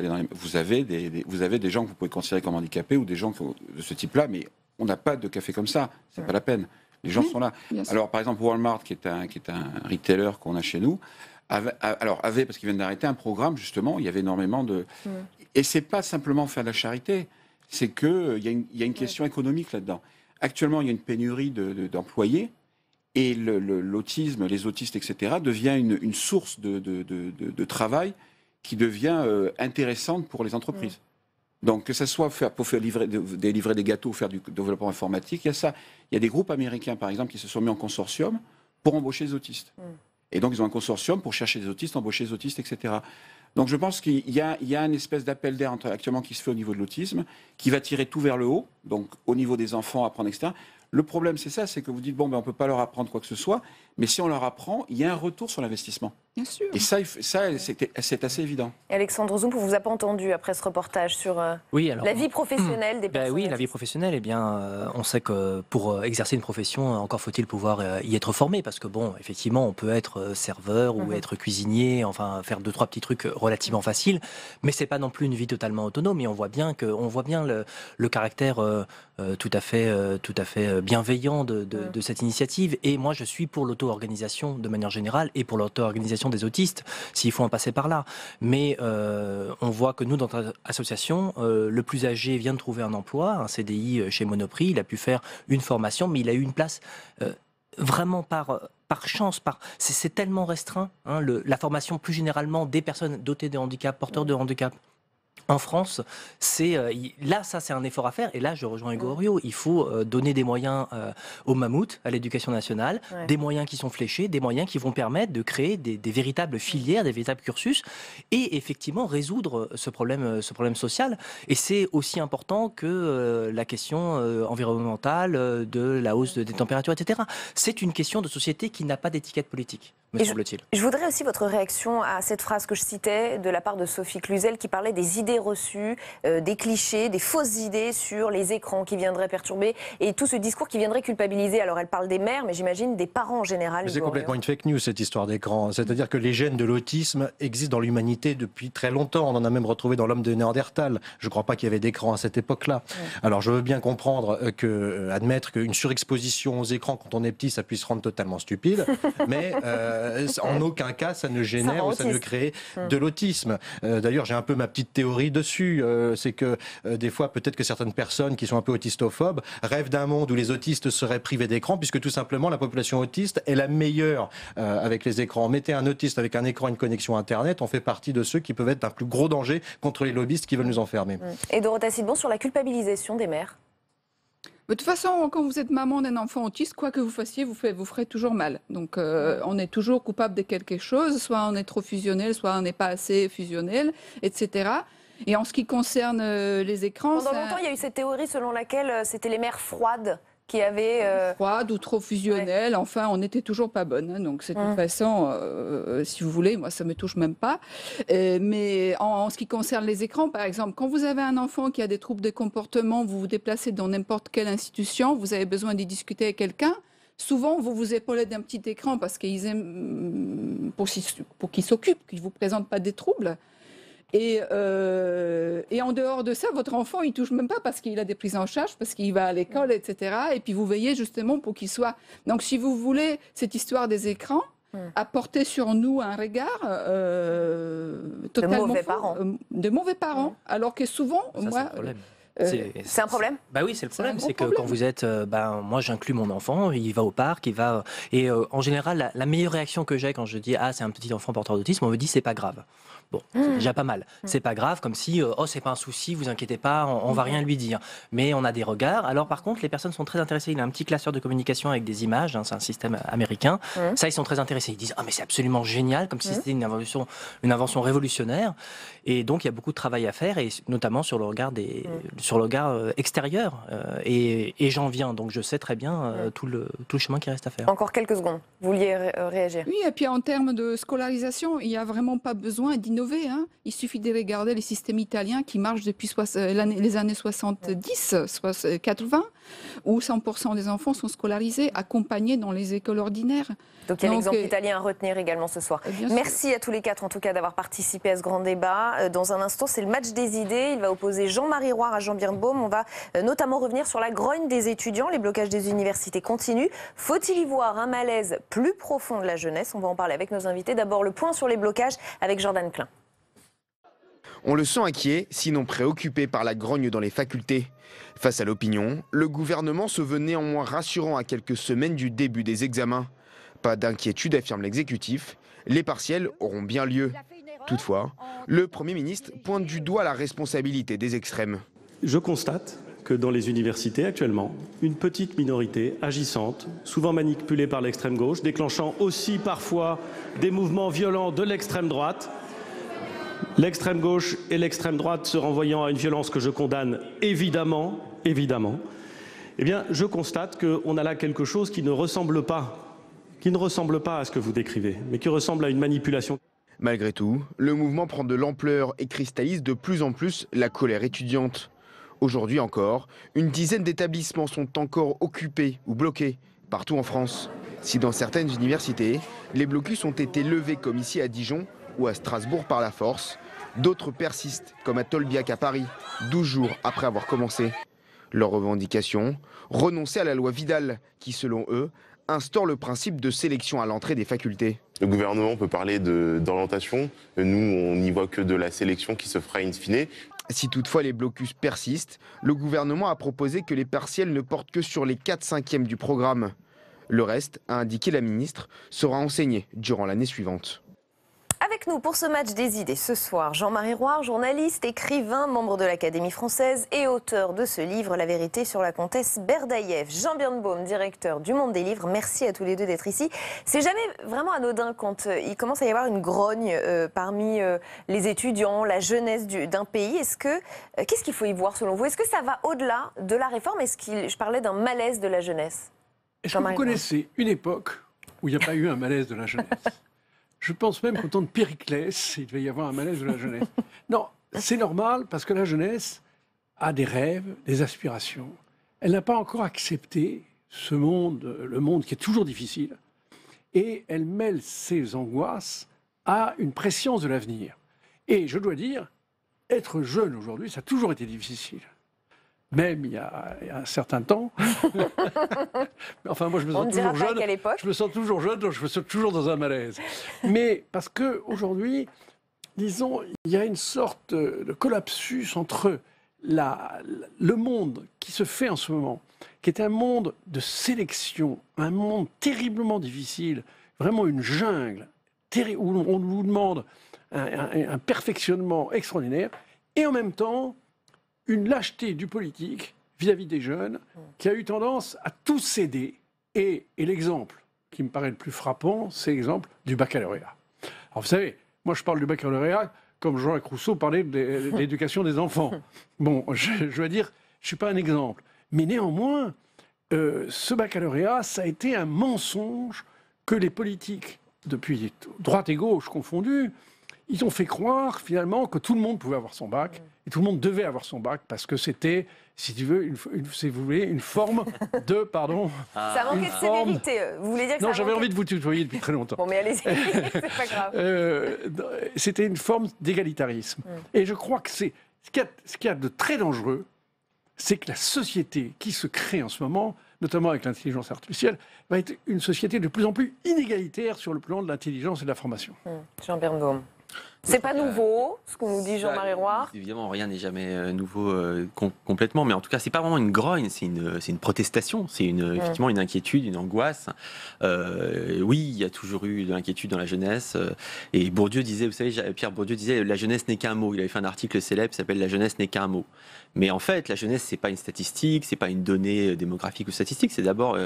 avez des gens que vous pouvez considérer comme handicapés ou des gens de ce type-là, mais on n'a pas de café comme ça, c'est pas la peine. Les gens sont là. Alors par exemple Walmart, qui est un retailer qu'on a chez nous, avait parce qu'ils viennent d'arrêter un programme justement, il y avait énormément de et c'est pas simplement faire de la charité, c'est que il y a une question économique là-dedans. Actuellement, il y a une pénurie d'employés et l'autisme, les autistes, etc., devient une source de travail qui devient intéressante pour les entreprises. Donc, que ce soit pour délivrer des gâteaux ou faire du développement informatique, il y a ça. Il y a des groupes américains, par exemple, qui se sont mis en consortium pour embaucher des autistes. Et donc, ils ont un consortium pour chercher des autistes, embaucher des autistes, etc. Donc, je pense qu'il y a une espèce d'appel d'air actuellement qui se fait au niveau de l'autisme, qui va tirer tout vers le haut, donc au niveau des enfants, apprendre, etc. Le problème, c'est ça, c'est que vous dites, bon, on ne peut pas leur apprendre quoi que ce soit, mais si on leur apprend, il y a un retour sur l'investissement. Bien sûr. Et ça c'est assez évident. Et Alexandre Zoum, vous ne vous a pas entendu après ce reportage sur la vie professionnelle des personnes Oui, la vie professionnelle, eh bien, on sait que pour exercer une profession, encore faut-il pouvoir y être formé, parce que bon, effectivement, on peut être serveur ou être cuisinier, enfin faire 2-3 petits trucs relativement faciles, mais c'est pas non plus une vie totalement autonome. Et on voit bien le caractère tout à fait bienveillant de cette initiative. Et moi, je suis pour l'auto-organisation de manière générale et pour l'auto-organisation des autistes, s'il faut en passer par là. Mais on voit que nous, dans notre association, le plus âgé vient de trouver un emploi, un CDI chez Monoprix, il a pu faire une formation, mais il a eu une place vraiment par chance. C'est tellement restreint, hein, la formation plus généralement des personnes dotées de handicap, porteurs de handicap. En France, c'est un effort à faire. Et là, je rejoins Hugo Oriot. Il faut donner des moyens au mammouth, à l'éducation nationale, des moyens qui sont fléchés, des moyens qui vont permettre de créer des véritables filières, des véritables cursus, et effectivement résoudre ce problème social. Et c'est aussi important que la question environnementale, de la hausse des températures, etc. C'est une question de société qui n'a pas d'étiquette politique, me semble-t-il. Je voudrais aussi votre réaction à cette phrase que je citais de la part de Sophie Cluzel qui parlait des idées reçues, des clichés, des fausses idées sur les écrans qui viendraient perturber et tout ce discours qui viendrait culpabiliser. Alors elle parle des mères, mais j'imagine des parents en général. C'est complètement une fake news cette histoire d'écran. C'est-à-dire que les gènes de l'autisme existent dans l'humanité depuis très longtemps. On en a même retrouvé dans l'homme de Néandertal. Je ne crois pas qu'il y avait d'écran à cette époque-là. Alors je veux bien comprendre admettre qu'une surexposition aux écrans quand on est petit, ça puisse rendre totalement stupide, mais en aucun cas ça ne génère ou ça ne crée de l'autisme. D'ailleurs j'ai un peu ma petite théorie dessus, c'est que des fois peut-être que certaines personnes qui sont un peu autistophobes rêvent d'un monde où les autistes seraient privés d'écran, puisque tout simplement la population autiste est la meilleure avec les écrans. Mettez un autiste avec un écran et une connexion internet, on fait partie de ceux qui peuvent être d'un plus gros danger contre les lobbyistes qui veulent nous enfermer. Et Dorothée Sidbon sur la culpabilisation des mères. De toute façon, quand vous êtes maman d'un enfant autiste, quoi que vous fassiez, vous ferez toujours mal. Donc, on est toujours coupable de quelque chose. Soit on est trop fusionnel, soit on n'est pas assez fusionnel, etc. Et en ce qui concerne les écrans... Pendant longtemps, il y a eu cette théorie selon laquelle c'était les mères froides qui avaient... Froides ou trop fusionnelles, enfin, on n'était toujours pas bonnes. Hein, donc, de toute façon, si vous voulez, moi, ça ne me touche même pas. Mais en ce qui concerne les écrans, par exemple, quand vous avez un enfant qui a des troubles de comportement, vous vous déplacez dans n'importe quelle institution, vous avez besoin d'y discuter avec quelqu'un, souvent, vous vous épaulez d'un petit écran parce qu'ils aiment... pour qu'ils s'occupent, qu'ils ne vous présentent pas des troubles. Et en dehors de ça, votre enfant, il ne touche même pas parce qu'il a des prises en charge, parce qu'il va à l'école, etc. Et puis vous veillez justement pour qu'il soit... Donc si vous voulez, cette histoire des écrans a porté sur nous un regard totalement de mauvais parents. De mauvais parents. Alors que souvent, moi... C'est un problème? Bah oui, c'est le problème. C'est que quand vous êtes, moi j'inclus mon enfant, il va au parc, et en général la meilleure réaction que j'ai quand je dis c'est un petit enfant porteur d'autisme, on me dit c'est pas grave. Bon, c'est déjà pas mal. C'est pas grave, comme si c'est pas un souci, vous inquiétez pas, on va rien lui dire. Mais on a des regards. Alors par contre, les personnes sont très intéressées. Il a un petit classeur de communication avec des images, c'est un système américain. Ça, ils sont très intéressés. Ils disent mais c'est absolument génial, comme si c'était une invention révolutionnaire. Et donc il y a beaucoup de travail à faire, et notamment sur le regard extérieur. Et j'en viens, donc je sais très bien tout le chemin qui reste à faire. Encore quelques secondes. Vous vouliez réagir? Oui, et puis en termes de scolarisation, il n'y a vraiment pas besoin d'innover. Il suffit de regarder les systèmes italiens qui marchent depuis les années 70, 80, où 100% des enfants sont scolarisés, accompagnés dans les écoles ordinaires. Donc il y a l'exemple italien à retenir également ce soir. Merci à tous les quatre en tout cas d'avoir participé à ce grand débat. Dans un instant, c'est le match des idées. Il va opposer Jean-Marie Roire à Jean Birnbaum. On va notamment revenir sur la grogne des étudiants. Les blocages des universités continuent. Faut-il y voir un malaise plus profond de la jeunesse? On va en parler avec nos invités. D'abord, le point sur les blocages avec Jordan Klein. On le sent inquiet, sinon préoccupé par la grogne dans les facultés. Face à l'opinion, le gouvernement se veut néanmoins rassurant à quelques semaines du début des examens. Pas d'inquiétude, affirme l'exécutif. Les partiels auront bien lieu. Toutefois, le Premier ministre pointe du doigt la responsabilité des extrêmes. Je constate que dans les universités actuellement, une petite minorité agissante, souvent manipulée par l'extrême gauche, déclenchant aussi parfois des mouvements violents de l'extrême droite, l'extrême gauche et l'extrême droite se renvoyant à une violence que je condamne évidemment, eh bien, je constate qu'on a là quelque chose qui ne ressemble pas à ce que vous décrivez, mais qui ressemble à une manipulation. Malgré tout, le mouvement prend de l'ampleur et cristallise de plus en plus la colère étudiante. Aujourd'hui encore, une dizaine d'établissements sont encore occupés ou bloqués partout en France. Si dans certaines universités, les blocus ont été levés comme ici à Dijon ou à Strasbourg par la force, d'autres persistent comme à Tolbiac à Paris, 12 jours après avoir commencé. Leur revendication, renoncer à la loi Vidal qui, selon eux, instaure le principe de sélection à l'entrée des facultés. Le gouvernement peut parler d'orientation, nous on n'y voit que de la sélection qui se fera in fine. Si toutefois les blocus persistent, le gouvernement a proposé que les partiels ne portent que sur les 4/5e du programme. Le reste, a indiqué la ministre, sera enseigné durant l'année suivante. Avec nous pour ce match des idées ce soir, Jean-Marie Roire, journaliste, écrivain, membre de l'Académie française et auteur de ce livre, La vérité sur la comtesse Berdaïev. Jean Birnbaum, directeur du Monde des livres, merci à tous les deux d'être ici. C'est jamais vraiment anodin quand il commence à y avoir une grogne parmi les étudiants, la jeunesse d'un pays. Qu'est-ce qu'il faut y voir selon vous? Est-ce que ça va au-delà de la réforme? Je parlais d'un malaise de la jeunesse. Est-ce que vous connaissez une époque où il n'y a pas eu un malaise de la jeunesse? Je pense même qu'au temps de Périclès, il devait y avoir un malaise de la jeunesse. Non, c'est normal parce que la jeunesse a des rêves, des aspirations. Elle n'a pas encore accepté ce monde, le monde qui est toujours difficile, et elle mêle ses angoisses à une prescience de l'avenir. Et je dois dire, être jeune aujourd'hui, ça a toujours été difficile. Même il y a un certain temps. Enfin, moi, je me sens toujours jeune. Je me sens toujours jeune, donc je me sens toujours dans un malaise. Mais parce qu'aujourd'hui, disons, il y a une sorte de collapsus entre le monde qui se fait en ce moment, qui est un monde de sélection, un monde terriblement difficile, vraiment une jungle, où on vous demande un perfectionnement extraordinaire, et en même temps, une lâcheté du politique vis-à-vis des jeunes qui a eu tendance à tout céder. Et l'exemple qui me paraît le plus frappant, c'est l'exemple du baccalauréat. Alors vous savez, moi je parle du baccalauréat comme Jean-Jacques Rousseau parlait de l'éducation des enfants. Bon, je veux dire, je ne suis pas un exemple. Mais néanmoins, ce baccalauréat, ça a été un mensonge que les politiques, depuis droite et gauche confondus, ils ont fait croire finalement que tout le monde pouvait avoir son bac et tout le monde devait avoir son bac parce que c'était, si tu veux, si vous voulez, une forme de, pardon... Ça manquait de sévérité. Vous voulez dire que non, j'avais envie de vous tutoyer depuis très longtemps. Bon, mais allez-y, c'est pas grave. C'était une forme d'égalitarisme. Et je crois que ce qu'il y a de très dangereux, c'est que la société qui se crée en ce moment, notamment avec l'intelligence artificielle, va être une société de plus en plus inégalitaire sur le plan de l'intelligence et de la formation. Jean Birnbaum. C'est pas nouveau, ce que nous dit Jean-Marie Roy. Évidemment, rien n'est jamais nouveau complètement, mais en tout cas, c'est pas vraiment une grogne, c'est une protestation, c'est effectivement une inquiétude, une angoisse. Oui, il y a toujours eu de l'inquiétude dans la jeunesse. Et Bourdieu disait, vous savez, Pierre Bourdieu disait, la jeunesse n'est qu'un mot. Il avait fait un article célèbre qui s'appelle La jeunesse n'est qu'un mot. Mais en fait, la jeunesse, c'est pas une statistique, c'est pas une donnée démographique ou statistique, c'est d'abord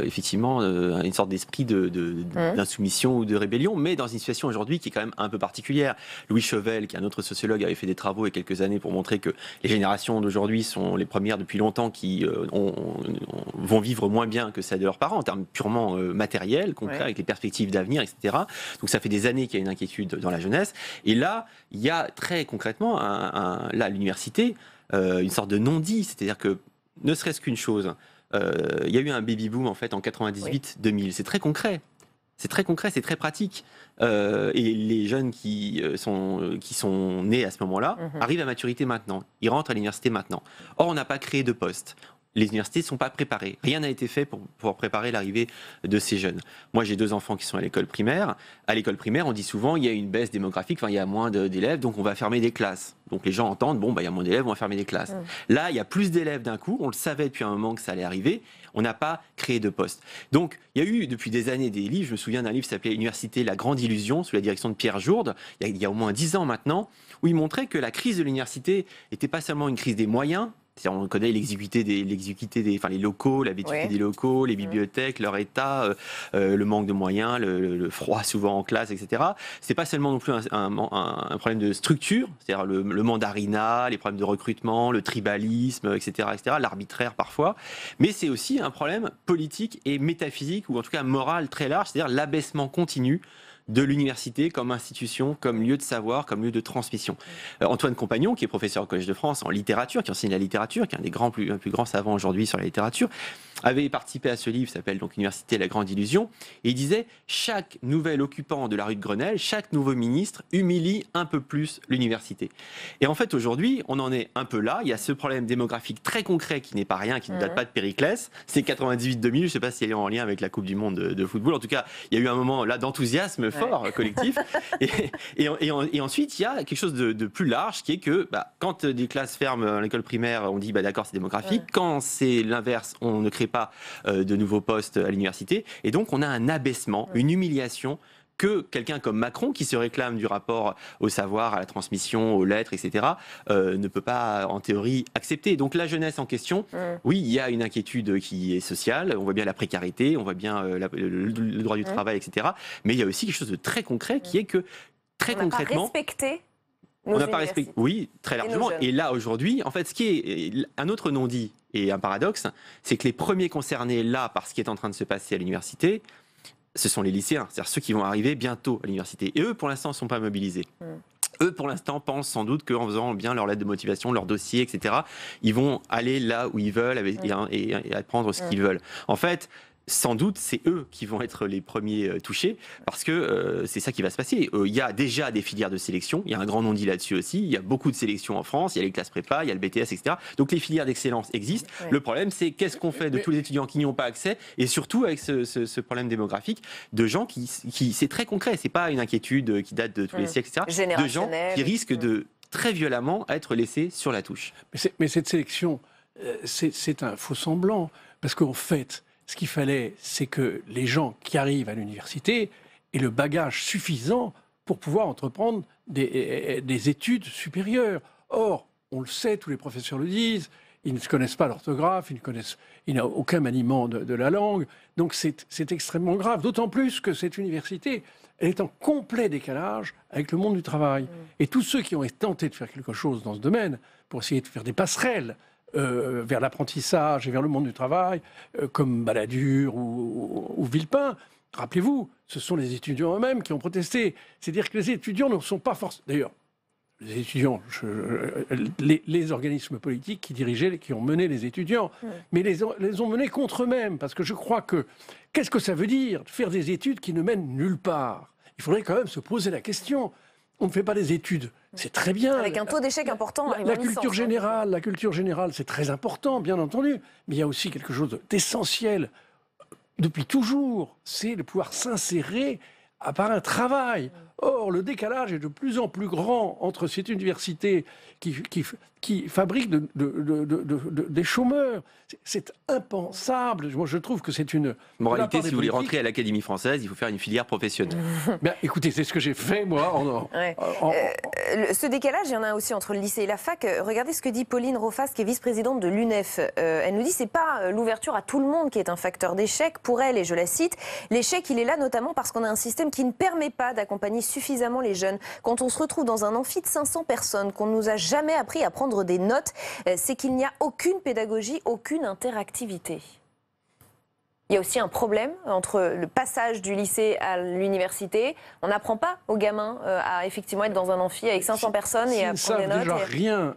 effectivement une sorte d'esprit d'insoumission ou de rébellion, mais dans une situation aujourd'hui qui est quand même un peu particulière. Louis Chauvel, qui est un autre sociologue, avait fait des travaux il y a quelques années pour montrer que les générations d'aujourd'hui sont les premières depuis longtemps qui vont vivre moins bien que celles de leurs parents en termes purement matériels, concrets, avec les perspectives d'avenir, etc. Donc ça fait des années qu'il y a une inquiétude dans la jeunesse. Et là, il y a très concrètement, là, à l'université, une sorte de non-dit, c'est-à-dire que, ne serait-ce qu'une chose, il y a eu un baby-boom en fait en 98-2000, c'est très concret. C'est très concret, c'est très pratique. Et les jeunes qui sont nés à ce moment-là arrivent à maturité maintenant. Ils rentrent à l'université maintenant. Or, on n'a pas créé de poste. Les universités ne sont pas préparées. Rien n'a été fait pour préparer l'arrivée de ces jeunes. Moi, j'ai 2 enfants qui sont à l'école primaire. À l'école primaire, on dit souvent il y a une baisse démographique, il y a moins d'élèves, donc on va fermer des classes. Donc les gens entendent, bon, il y a moins d'élèves, on va fermer des classes. Là, il y a plus d'élèves d'un coup, on le savait depuis un moment que ça allait arriver, on n'a pas créé de poste. Donc, il y a eu depuis des années des livres, je me souviens d'un livre qui s'appelait Université, la grande illusion, sous la direction de Pierre Jourde, il y a au moins 10 ans maintenant, où il montrait que la crise de l'université n'était pas seulement une crise des moyens. On connaît l'exiguïté des les locaux, la vétusté des locaux, les bibliothèques, leur état, le manque de moyens, le froid souvent en classe, etc. C'est pas seulement non plus un problème de structure, c'est-à-dire le mandarinat, les problèmes de recrutement, le tribalisme, etc., l'arbitraire parfois, mais c'est aussi un problème politique et métaphysique, ou en tout cas moral très large, c'est-à-dire l'abaissement continu de l'université comme institution, comme lieu de savoir, comme lieu de transmission. Antoine Compagnon, qui est professeur au Collège de France en littérature, qui enseigne la littérature, qui est un des plus grands savants aujourd'hui sur la littérature, avait participé à ce livre qui s'appelle donc Université, la grande illusion, et il disait « Chaque nouvel occupant de la rue de Grenelle, chaque nouveau ministre humilie un peu plus l'université ». Et en fait, aujourd'hui, on en est un peu là. Il y a ce problème démographique très concret qui n'est pas rien, qui ne date pas de Périclès. C'est 98-2000, je ne sais pas si elle est en lien avec la Coupe du Monde de football. En tout cas, il y a eu un moment là d'enthousiasme fort, collectif. Et ensuite, il y a quelque chose de plus large qui est que quand des classes ferment à l'école primaire, on dit d'accord, c'est démographique. Quand c'est l'inverse, on ne crée pas de nouveaux postes à l'université. Et donc, on a un abaissement, une humiliation que quelqu'un comme Macron, qui se réclame du rapport au savoir, à la transmission, aux lettres, etc., ne peut pas, en théorie, accepter. Donc la jeunesse en question, oui, il y a une inquiétude qui est sociale, on voit bien la précarité, on voit bien le droit du travail, etc., mais il y a aussi quelque chose de très concret qui est que, très concrètement... On n'a pas respecté, oui, très largement. Et là, aujourd'hui, en fait, ce qui est un autre non-dit et un paradoxe, c'est que les premiers concernés là par ce qui est en train de se passer à l'université, ce sont les lycéens, c'est-à-dire ceux qui vont arriver bientôt à l'université. Et eux, pour l'instant, ne sont pas mobilisés. Eux, pour l'instant, pensent sans doute qu'en faisant bien leur lettre de motivation, leur dossier, etc., ils vont aller là où ils veulent et apprendre ce qu'ils veulent. En fait, sans doute, c'est eux qui vont être les premiers touchés, parce que c'est ça qui va se passer. Il y a déjà des filières de sélection, il y a un grand non-dit là-dessus aussi, il y a beaucoup de sélections en France, il y a les classes prépa, il y a le BTS, etc. Donc les filières d'excellence existent. Le problème, c'est qu'est-ce qu'on fait de tous les étudiants qui n'y ont pas accès, et surtout avec ce problème démographique de gens qui c'est très concret, c'est pas une inquiétude qui date de tous les siècles, etc. De gens qui risquent de très violemment être laissés sur la touche. Mais cette sélection, c'est un faux semblant, parce qu'en fait, ce qu'il fallait, c'est que les gens qui arrivent à l'université aient le bagage suffisant pour pouvoir entreprendre des études supérieures. Or, on le sait, tous les professeurs le disent, ils ne connaissent pas l'orthographe, ils n'ont aucun maniement de la langue. Donc c'est extrêmement grave, d'autant plus que cette université, elle est en complet décalage avec le monde du travail. Et tous ceux qui ont tenté de faire quelque chose dans ce domaine, pour essayer de faire des passerelles, vers l'apprentissage et vers le monde du travail, comme Balladur ou Villepin. Rappelez-vous, ce sont les étudiants eux-mêmes qui ont protesté. C'est-à-dire que les étudiants ne sont pas forcément... D'ailleurs, les étudiants, les organismes politiques qui ont mené les étudiants, mais les ont menés contre eux-mêmes, parce que je crois que... Qu'est-ce que ça veut dire de faire des études qui ne mènent nulle part? Il faudrait quand même se poser la question. On ne fait pas des études, c'est très bien. Avec un taux d'échec important. La culture générale, c'est très important, bien entendu. Mais il y a aussi quelque chose d'essentiel, depuis toujours, c'est de pouvoir s'insérer par un travail. Or, le décalage est de plus en plus grand entre cette université qui fabrique des chômeurs. C'est impensable. Moi, je trouve que c'est une... Moralité, si vous voulez rentrer à l'Académie française, il faut faire une filière professionnelle. Ben, écoutez, c'est ce que j'ai fait, moi. Ce décalage, il y en a aussi entre le lycée et la fac. Regardez ce que dit Pauline Rofast, qui est vice-présidente de l'UNEF. Elle nous dit que ce n'est pas l'ouverture à tout le monde qui est un facteur d'échec. Pour elle, et je la cite, l'échec, il est là notamment parce qu'on a un système qui ne permet pas d'accompagner suffisamment les jeunes. Quand on se retrouve dans un amphi de 500 personnes, qu'on ne nous a jamais appris à prendre des notes, c'est qu'il n'y a aucune pédagogie, aucune interactivité. Il y a aussi un problème entre le passage du lycée à l'université. On n'apprend pas aux gamins à effectivement être dans un amphi avec 500 personnes et à prendre des notes. Ils ne savent déjà rien,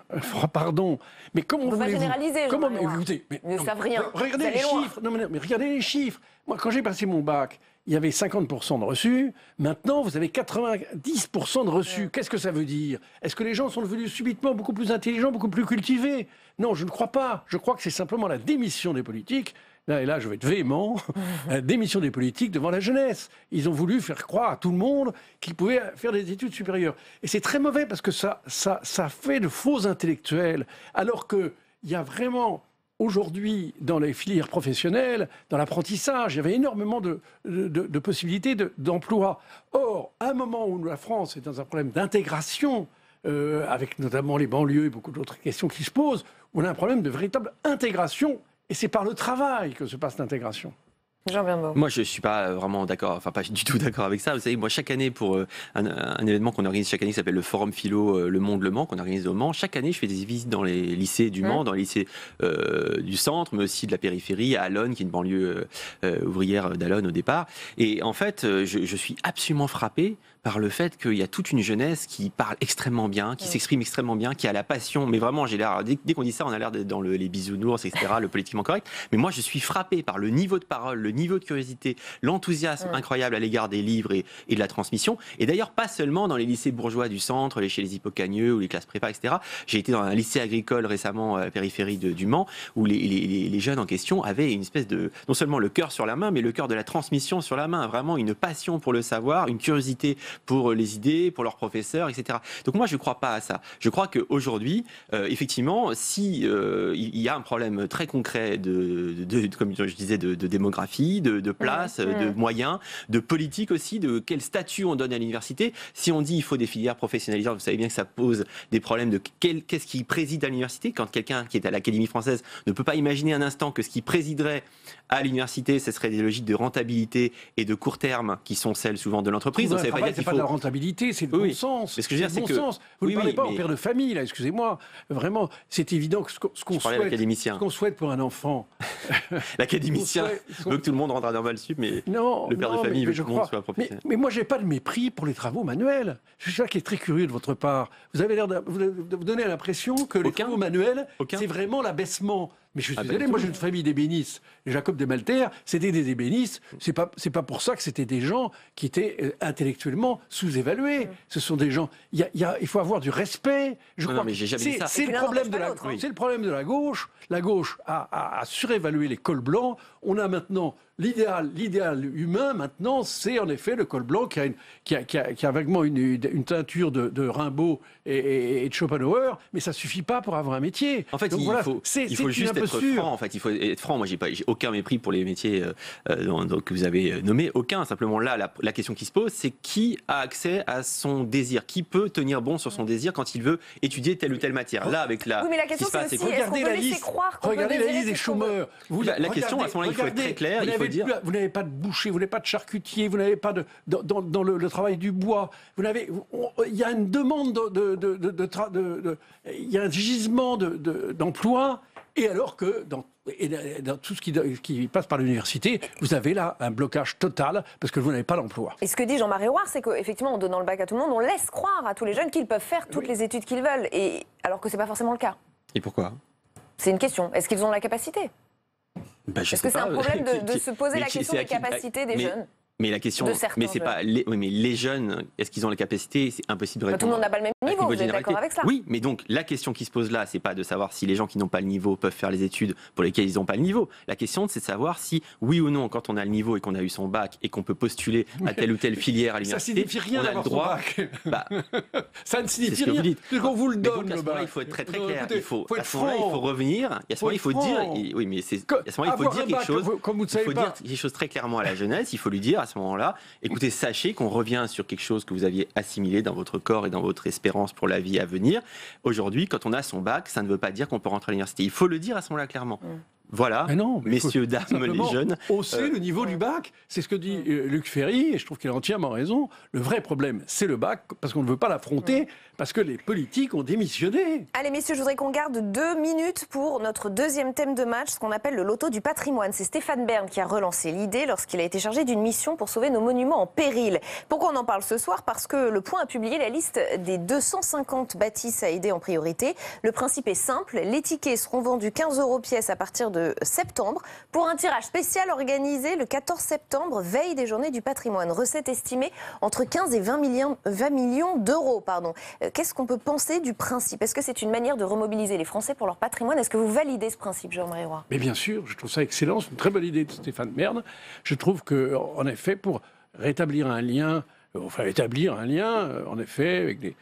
pardon. Mais comment voulez-vous... On ne peut pas généraliser. Comment, écoutez, ils ne savent rien. Regardez les chiffres. Non, mais regardez les chiffres. Moi, quand j'ai passé mon bac, il y avait 50% de reçus. Maintenant, vous avez 90% de reçus. Qu'est-ce que ça veut dire? Est-ce que les gens sont devenus subitement beaucoup plus intelligents, beaucoup plus cultivés? Non, je ne crois pas. Je crois que c'est simplement la démission des politiques. Là, et là, je vais être véhément. La démission des politiques devant la jeunesse. Ils ont voulu faire croire à tout le monde qu'ils pouvaient faire des études supérieures. Et c'est très mauvais parce que ça fait de faux intellectuels. Alors qu'il y a vraiment... Aujourd'hui, dans les filières professionnelles, dans l'apprentissage, il y avait énormément de possibilités d'emploi. Or, à un moment où la France est dans un problème d'intégration, avec notamment les banlieues et beaucoup d'autres questions qui se posent, on a un problème de véritable intégration, et c'est par le travail que se passe l'intégration. Moi, je ne suis pas vraiment d'accord, enfin pas du tout d'accord avec ça. Vous savez, moi, chaque année, pour un événement qu'on organise chaque année qui s'appelle le Forum Philo Le Monde Le Mans, qu'on organise au Mans, chaque année, je fais des visites dans les lycées du Mans, dans les lycées du centre, mais aussi de la périphérie, à Allonne, qui est une banlieue ouvrière d'Allonne au départ. Et en fait, je suis absolument frappé par le fait qu'il y a toute une jeunesse qui parle extrêmement bien, qui s'exprime extrêmement bien, qui a la passion. Mais vraiment, j'ai l'air, dès qu'on dit ça, on a l'air d'être dans les bisounours, etc., le politiquement correct. Mais moi, je suis frappé par le niveau de parole, le niveau de curiosité, l'enthousiasme incroyable à l'égard des livres et de la transmission. Et d'ailleurs, pas seulement dans les lycées bourgeois du centre, chez les Hippocagneux ou les classes prépa, etc. J'ai été dans un lycée agricole récemment à la périphérie du Mans, où les jeunes en question avaient une espèce de, non seulement le cœur sur la main, mais le cœur de la transmission sur la main. Vraiment une passion pour le savoir, une curiosité pour les idées, pour leurs professeurs, etc. Donc moi, je ne crois pas à ça. Je crois qu'aujourd'hui, effectivement, si il y a un problème très concret comme je disais, de démographie, de place, de moyens, de politique aussi, de quel statut on donne à l'université. Si on dit qu'il faut des filières professionnalisantes, vous savez bien que ça pose des problèmes de qu'est-ce qui préside à l'université. Quand quelqu'un qui est à l'Académie française ne peut pas imaginer un instant que ce qui présiderait à l'université, ce serait des logiques de rentabilité et de court terme qui sont celles souvent de l'entreprise. Donc ça veut pas dire qu'il faut... de la rentabilité, c'est le bon sens. Mais ce que je veux dire, c'est que... Vous ne parlez pas au père de famille, là, excusez-moi. Vraiment, c'est évident que ce qu'on souhaite pour un enfant... L'académicien veut que tout le monde rentre à normal sup, mais le père de famille veut que tout le monde soit professionnel. Mais moi, je n'ai pas de mépris pour les travaux manuels. Je suis ça qui est très curieux de votre part. Vous avez l'air de vous donner l'impression que les travaux manuels, c'est vraiment l'abaissement. Mais je suis désolé, moi j'ai une famille d'ébénistes. Jacob Desmalter, c'était des ébénistes. C'est pas pour ça que c'était des gens qui étaient intellectuellement sous-évalués. Ce sont des gens... il faut avoir du respect. Je crois mais j'ai jamais dit ça. C'est le problème de la gauche. La gauche a surévalué les cols blancs. On a maintenant... L'idéal humain, maintenant, c'est en effet le col blanc qui a vaguement une teinture de Rimbaud et de Schopenhauer, mais ça ne suffit pas pour avoir un métier. En fait, il faut juste être franc. En fait, il faut être franc. Moi, j'ai aucun mépris pour les métiers que vous avez nommés. Aucun. Simplement, là, la question qui se pose, c'est qui a accès à son désir? Qui peut tenir bon sur son désir quand il veut étudier telle ou telle matière? Là, avec la... Oui, mais la question, c'est aussi, regardez la liste des chômeurs. La question, à ce moment-là, il faut être très clair. Vous n'avez pas de boucher, vous n'avez pas de charcutier, vous n'avez pas dans le travail du bois. Il y a une demande il y a un gisement d'emploi, et alors que dans tout ce qui passe par l'université, vous avez là un blocage total parce que vous n'avez pas d'emploi. Et ce que dit Jean-Marie Ouard, c'est qu'effectivement, en donnant le bac à tout le monde, on laisse croire à tous les jeunes qu'ils peuvent faire toutes les études qu'ils veulent, alors que ce n'est pas forcément le cas. Et pourquoi? C'est une question. Est-ce qu'ils ont la capacité? Est-ce que c'est un problème de se poser la question des capacités des jeunes? Mais la question, mais c'est pas mais les jeunes, est-ce qu'ils ont la capacité? C'est impossible de répondre. Tout le monde n'a pas le même niveau, vous êtes d'accord avec cela? Oui, mais donc la question qui se pose là, c'est pas de savoir si les gens qui n'ont pas le niveau peuvent faire les études pour lesquelles ils n'ont pas le niveau. La question, c'est de savoir si, oui ou non, quand on a le niveau et qu'on a eu son bac et qu'on peut postuler à telle ou telle filière à l'université, ça signifie rien on a le droit. Ça ne signifie rien. Parce qu'on vous le donne. Donc, à ce moment-là, il faut être très très clair. À ce moment-là, il faut revenir. À ce moment-là, il faut dire. Oui, mais à ce moment-là, il faut dire quelque chose. Il faut dire quelque chose très clairement à la jeunesse. Il faut lui dire à ce moment-là. Écoutez, sachez qu'on revient sur quelque chose que vous aviez assimilé dans votre corps et dans votre espérance pour la vie à venir. Aujourd'hui, quand on a son bac, ça ne veut pas dire qu'on peut rentrer à l'université. Il faut le dire à ce moment-là clairement. Voilà, messieurs, dames, les jeunes. Hausser le niveau du bac, c'est ce que dit Luc Ferry, et je trouve qu'il a entièrement raison. Le vrai problème, c'est le bac, parce qu'on ne veut pas l'affronter, parce que les politiques ont démissionné. Allez, messieurs, je voudrais qu'on garde 2 minutes pour notre deuxième thème de match, ce qu'on appelle le loto du patrimoine. C'est Stéphane Bern qui a relancé l'idée lorsqu'il a été chargé d'une mission pour sauver nos monuments en péril. Pourquoi on en parle ce soir? Parce que Le Point a publié la liste des 250 bâtisses à aider en priorité. Le principe est simple, les tickets seront vendus 15 € pièce à partir de septembre pour un tirage spécial organisé le 14 septembre, veille des journées du patrimoine. Recette estimée entre 15 et 20 millions d'euros. Qu'est-ce qu'on peut penser du principe? Est-ce que c'est une manière de remobiliser les Français pour leur patrimoine? Est-ce que vous validez ce principe, Jean-Marie Roy? Mais bien sûr, je trouve ça excellent. C'est une très bonne idée de Stéphane Bern. Je trouve qu'en effet, pour rétablir un lien, en effet, avec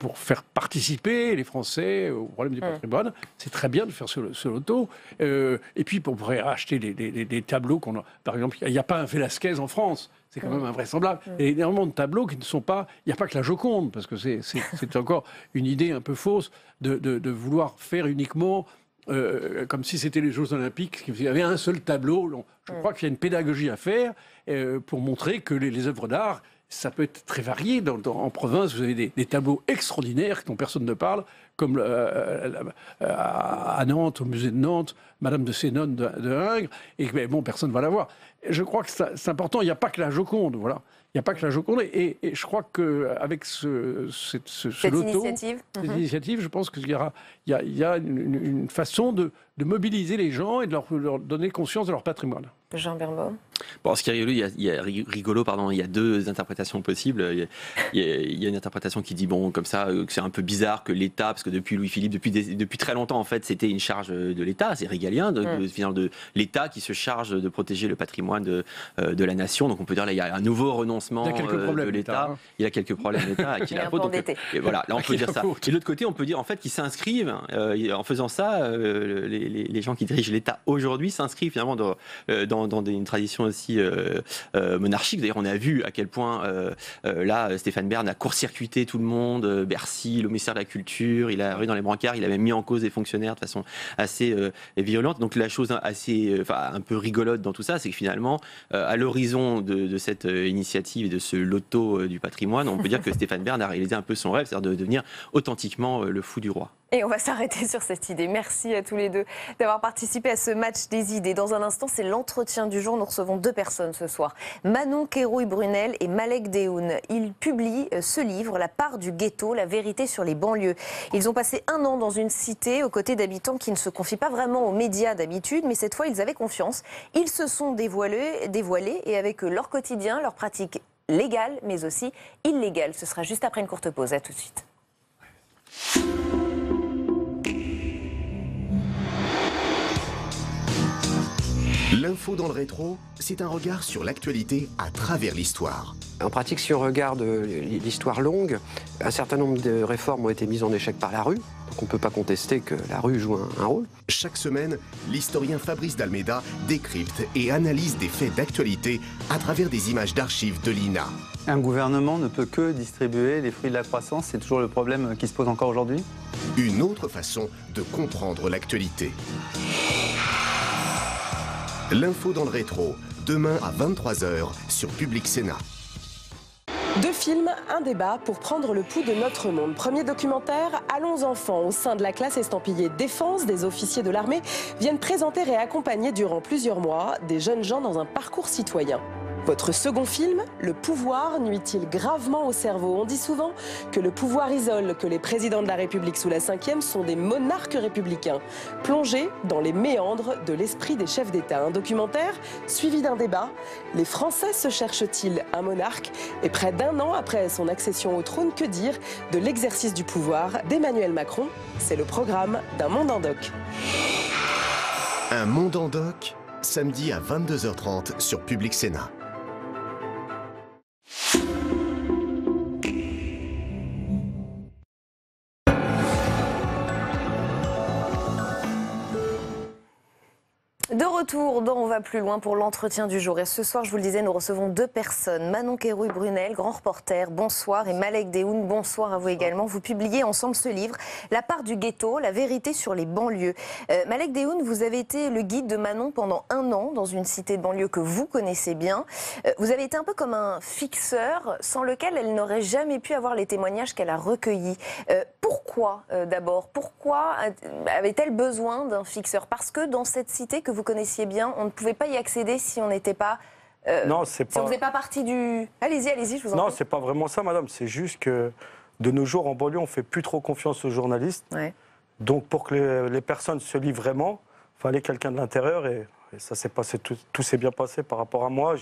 pour faire participer les Français au problème du patrimoine, c'est très bien de faire ce loto. Et puis, on pourrait acheter des tableaux qu'on a. Par exemple, il n'y a pas un Velázquez en France. C'est quand même invraisemblable. Il y a énormément de tableaux qui ne sont pas... Il n'y a pas que la Joconde, parce que c'est encore une idée un peu fausse de vouloir faire uniquement... comme si c'était les Jeux Olympiques, il y avait un seul tableau. Je crois qu'il y a une pédagogie à faire pour montrer que les œuvres d'art, ça peut être très varié. En province, vous avez des tableaux extraordinaires dont personne ne parle, comme à Nantes, au musée de Nantes, Madame de Sénone de Ingres, et personne ne va la voir. Je crois que c'est important. Il n'y a pas que la Joconde, voilà. Il n'y a pas que la Joconde. Et je crois qu'avec cette loto, cette initiative, je pense qu'il y a une façon de mobiliser les gens et de leur donner conscience de leur patrimoine. Jean Birnbaum. Bon, ce qui est rigolo, il y a 2 interprétations possibles. Il y a une interprétation qui dit, comme ça, que c'est un peu bizarre que l'État, parce que depuis Louis-Philippe, depuis très longtemps, en fait, c'était une charge de l'État, c'est régalien, de l'État qui se charge de protéger le patrimoine de la nation. Donc on peut dire, là, il y a un nouveau renoncement de l'État. Il y a quelques problèmes d'État qui la faute. Et voilà, là, on peut dire ça. Et de l'autre côté, on peut dire, en fait, qu'ils s'inscrivent, en faisant ça, les gens qui dirigent l'État aujourd'hui s'inscrivent finalement dans une tradition aussi monarchique. D'ailleurs, on a vu à quel point là, Stéphane Bern a court-circuité tout le monde, Bercy, le ministère de la Culture, il a arrivé dans les brancards, il a même mis en cause des fonctionnaires de façon assez violente. Donc la chose un peu rigolote dans tout ça, c'est que finalement, à l'horizon de cette initiative et de ce loto du patrimoine, on peut dire que Stéphane Bern a réalisé un peu son rêve, c'est-à-dire de devenir authentiquement le fou du roi. Et on va s'arrêter sur cette idée. Merci à tous les deux d'avoir participé à ce match des idées. Dans un instant, c'est l'entretien du jour. Nous recevons 2 personnes ce soir. Manon Kérouï-Brunel et Malek Dehoun. Ils publient ce livre, La part du ghetto, la vérité sur les banlieues. Ils ont passé 1 an dans une cité aux côtés d'habitants qui ne se confient pas vraiment aux médias d'habitude, mais cette fois, ils avaient confiance. Ils se sont dévoilés et avec eux, leur quotidien, leurs pratiques légales, mais aussi illégales. Ce sera juste après une courte pause. À tout de suite. L'info dans le rétro, c'est un regard sur l'actualité à travers l'histoire. En pratique, si on regarde l'histoire longue, un certain nombre de réformes ont été mises en échec par la rue. Donc on ne peut pas contester que la rue joue un rôle. Chaque semaine, l'historien Fabrice Dalméda décrypte et analyse des faits d'actualité à travers des images d'archives de l'INA. Un gouvernement ne peut que distribuer les fruits de la croissance, c'est toujours le problème qui se pose encore aujourd'hui. Une autre façon de comprendre l'actualité. L'info dans le rétro, demain à 23h sur Public Sénat. 2 films, un débat pour prendre le pouls de notre monde. Premier documentaire, Allons enfants, au sein de la classe estampillée Défense, des officiers de l'armée viennent présenter et accompagner durant plusieurs mois des jeunes gens dans un parcours citoyen. Votre second film, Le pouvoir, nuit-il gravement au cerveau? On dit souvent que le pouvoir isole, que les présidents de la République sous la Ve sont des monarques républicains, plongés dans les méandres de l'esprit des chefs d'État. Un documentaire suivi d'un débat. Les Français se cherchent-ils un monarque? Et près d'un an après son accession au trône, que dire de l'exercice du pouvoir d'Emmanuel Macron? C'est le programme d'Un monde en doc. Un monde en doc, samedi à 22h30 sur Public Sénat. De retour dans On va plus loin pour l'entretien du jour. Et ce soir, je vous le disais, nous recevons deux personnes. Manon Kérouï-Brunel, grand reporter, bonsoir. Et Malek Dehoun, bonsoir à vous également. Vous publiez ensemble ce livre, La part du ghetto, la vérité sur les banlieues. Malek Dehoun, vous avez été le guide de Manon pendant 1 an dans une cité de banlieue que vous connaissez bien. Vous avez été un peu comme un fixeur sans lequel elle n'aurait jamais pu avoir les témoignages qu'elle a recueillis. Pourquoi d'abord? Pourquoi avait-elle besoin d'un fixeur? Parce que dans cette cité que vous connaissiez bien, on ne pouvait pas y accéder si on n'était pas... non, c'est pas... Si on ne faisait pas partie du... Allez-y, je vous en prie. Non, c'est pas vraiment ça, madame. C'est juste que de nos jours, en banlieue, on ne fait plus trop confiance aux journalistes. Ouais. Donc, pour que les personnes se livrent vraiment, il fallait quelqu'un de l'intérieur. Et ça s'est passé, tout s'est bien passé par rapport à moi.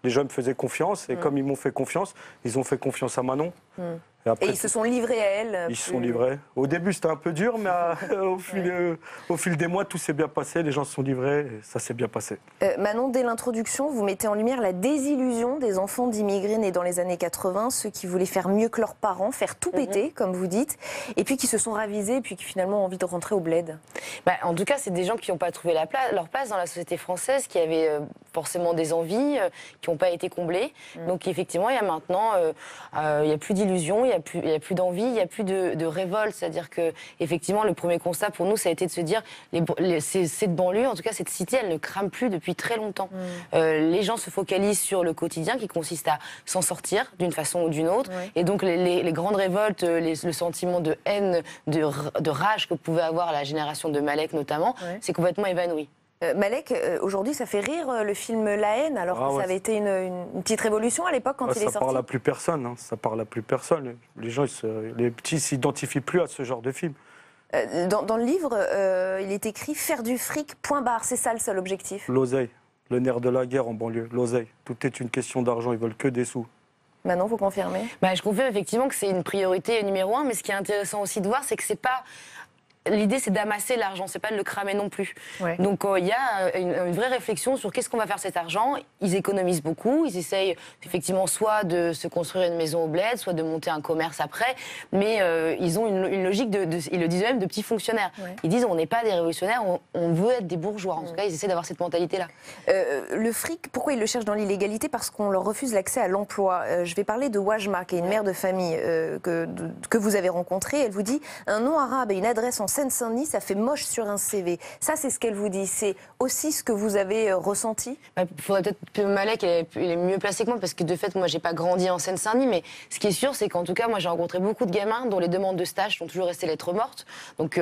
Les gens me faisaient confiance. Et comme ils m'ont fait confiance, ils ont fait confiance à Manon. Et, après, et ils se sont livrés à elle. Ils se sont livrés. Au début, c'était un peu dur, mais au fil des mois, tout s'est bien passé. Les gens se sont livrés et ça s'est bien passé. Manon, dès l'introduction, vous mettez en lumière la désillusion des enfants d'immigrés nés dans les années 80, ceux qui voulaient faire mieux que leurs parents, faire tout péter, comme vous dites, et puis qui se sont ravisés et puis qui finalement ont envie de rentrer au bled. En tout cas, c'est des gens qui n'ont pas trouvé leur place dans la société française, qui avaient forcément des envies, qui n'ont pas été comblées. Donc effectivement, il y a maintenant, il n'y a plus d'illusions, il n'y a plus d'envie, il n'y a plus de révolte. C'est-à-dire que, effectivement, le premier constat pour nous, ça a été de se dire, cette banlieue, en tout cas cette cité, elle ne crame plus depuis très longtemps. Les gens se focalisent sur le quotidien qui consiste à s'en sortir d'une façon ou d'une autre. Et donc les grandes révoltes, le sentiment de haine, de rage que pouvait avoir la génération de Malek notamment, c'est complètement évanoui. Malek, aujourd'hui, ça fait rire le film La haine, alors que ça avait été une petite révolution à l'époque quand il est sorti. Ça parle à plus personne, hein. Ça parle à plus personne. Les gens, les petits s'identifient plus à ce genre de film. Dans le livre, il est écrit « Faire du fric, point barre ». C'est ça le seul objectif? L'oseille, le nerf de la guerre en banlieue, l'oseille. Tout est une question d'argent, ils veulent que des sous. Manon, vous confirmez? Je confirme effectivement que c'est une priorité numéro 1, mais ce qui est intéressant aussi de voir, c'est que c'est pas... L'idée, c'est d'amasser l'argent, c'est pas de le cramer non plus. Donc, il y a une vraie réflexion sur qu'est-ce qu'on va faire cet argent. Ils économisent beaucoup, ils essayent effectivement soit de se construire une maison au bled, soit de monter un commerce après, mais ils ont une logique, ils le disent eux-mêmes, de petits fonctionnaires. Ils disent, on n'est pas des révolutionnaires, on veut être des bourgeois. En tout cas, ils essaient d'avoir cette mentalité-là. Le fric, pourquoi ils le cherchent dans l'illégalité? Parce qu'on leur refuse l'accès à l'emploi. Je vais parler de Wajma, qui est une mère de famille que vous avez rencontrée. Elle vous dit, un nom arabe et une adresse en Seine-Saint-Denis, ça fait moche sur un CV. Ça, c'est ce qu'elle vous dit. C'est aussi ce que vous avez ressenti? Il faudrait peut-être que Malek il est mieux placé que moi, parce que de fait, moi, j'ai pas grandi en Seine-Saint-Denis, mais ce qui est sûr, c'est qu'en tout cas, moi, j'ai rencontré beaucoup de gamins dont les demandes de stage sont toujours restées lettres mortes. Donc,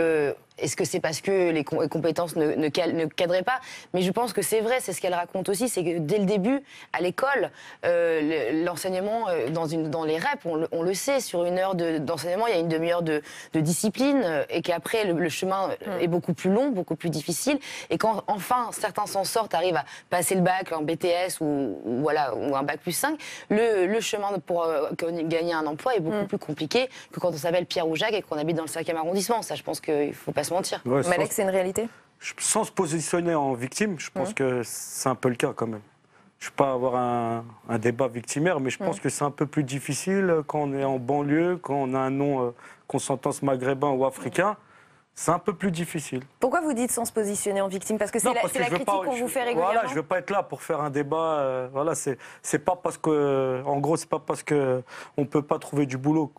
est-ce que c'est parce que les compétences ne cadraient pas? Mais je pense que c'est vrai, c'est ce qu'elle raconte aussi, c'est que dès le début, à l'école, l'enseignement, dans les REP, on le sait, sur une heure d'enseignement, il y a une demi-heure de discipline, et qu'après, le chemin est beaucoup plus long, beaucoup plus difficile, et quand enfin certains s'en sortent, arrivent à passer le bac, un BTS ou un bac plus 5, le chemin pour gagner un emploi est beaucoup plus compliqué que quand on s'appelle Pierre ou Jacques et qu'on habite dans le 5e arrondissement. Ça, je pense qu'il ne faut pas se mentir. Malek, c'est une réalité? Sans se positionner en victime, je pense que c'est un peu le cas quand même. Je ne vais pas avoir un débat victimaire, mais je pense que c'est un peu plus difficile quand on est en banlieue, quand on a un nom qu'on s'entende maghrébin ou africain. C'est un peu plus difficile. Pourquoi vous dites sans se positionner en victime? Parce que c'est la critique qu'on vous fait régulièrement. Voilà, je ne veux pas être là pour faire un débat. C'est pas parce que, en gros, c'est pas parce que on peut pas trouver du boulot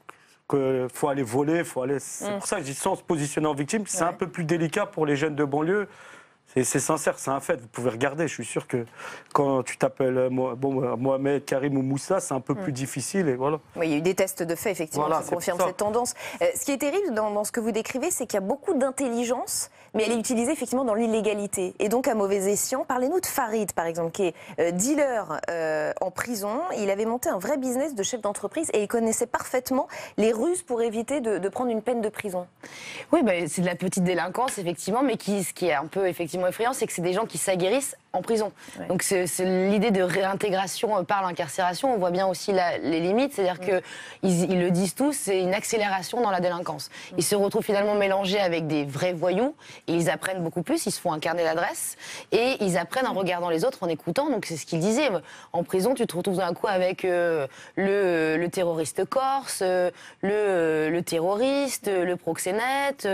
qu'il faut aller voler, C'est pour ça que je dis sans se positionner en victime. C'est un peu plus délicat pour les jeunes de banlieue. C'est sincère, c'est un fait. Vous pouvez regarder. Je suis sûr que quand tu t'appelles Mohamed, Karim ou Moussa, c'est un peu plus difficile. Et voilà. Oui, il y a eu des tests de fait, effectivement, Voilà, qui confirment cette tendance. Ce qui est terrible dans ce que vous décrivez, c'est qu'il y a beaucoup d'intelligence, mais elle est utilisée effectivement dans l'illégalité. Et donc à mauvais escient. Parlez-nous de Farid, par exemple, qui est dealer en prison. Il avait monté un vrai business de chef d'entreprise et il connaissait parfaitement les ruses pour éviter de prendre une peine de prison. Oui, c'est de la petite délinquance, effectivement, mais ce qui est un peu effectivement effrayant, c'est que c'est des gens qui s'aguerrissent en prison. Ouais. Donc c'est l'idée de réintégration par l'incarcération. On voit bien aussi les limites, c'est-à-dire qu'ils le disent tous, c'est une accélération dans la délinquance. Ils se retrouvent finalement mélangés avec des vrais voyous et ils apprennent beaucoup plus, ils se font un carnet d'adresses et ils apprennent en regardant les autres, en écoutant. Donc c'est ce qu'ils disaient. En prison, tu te retrouves d'un coup avec le terroriste corse, le terroriste, le proxénète.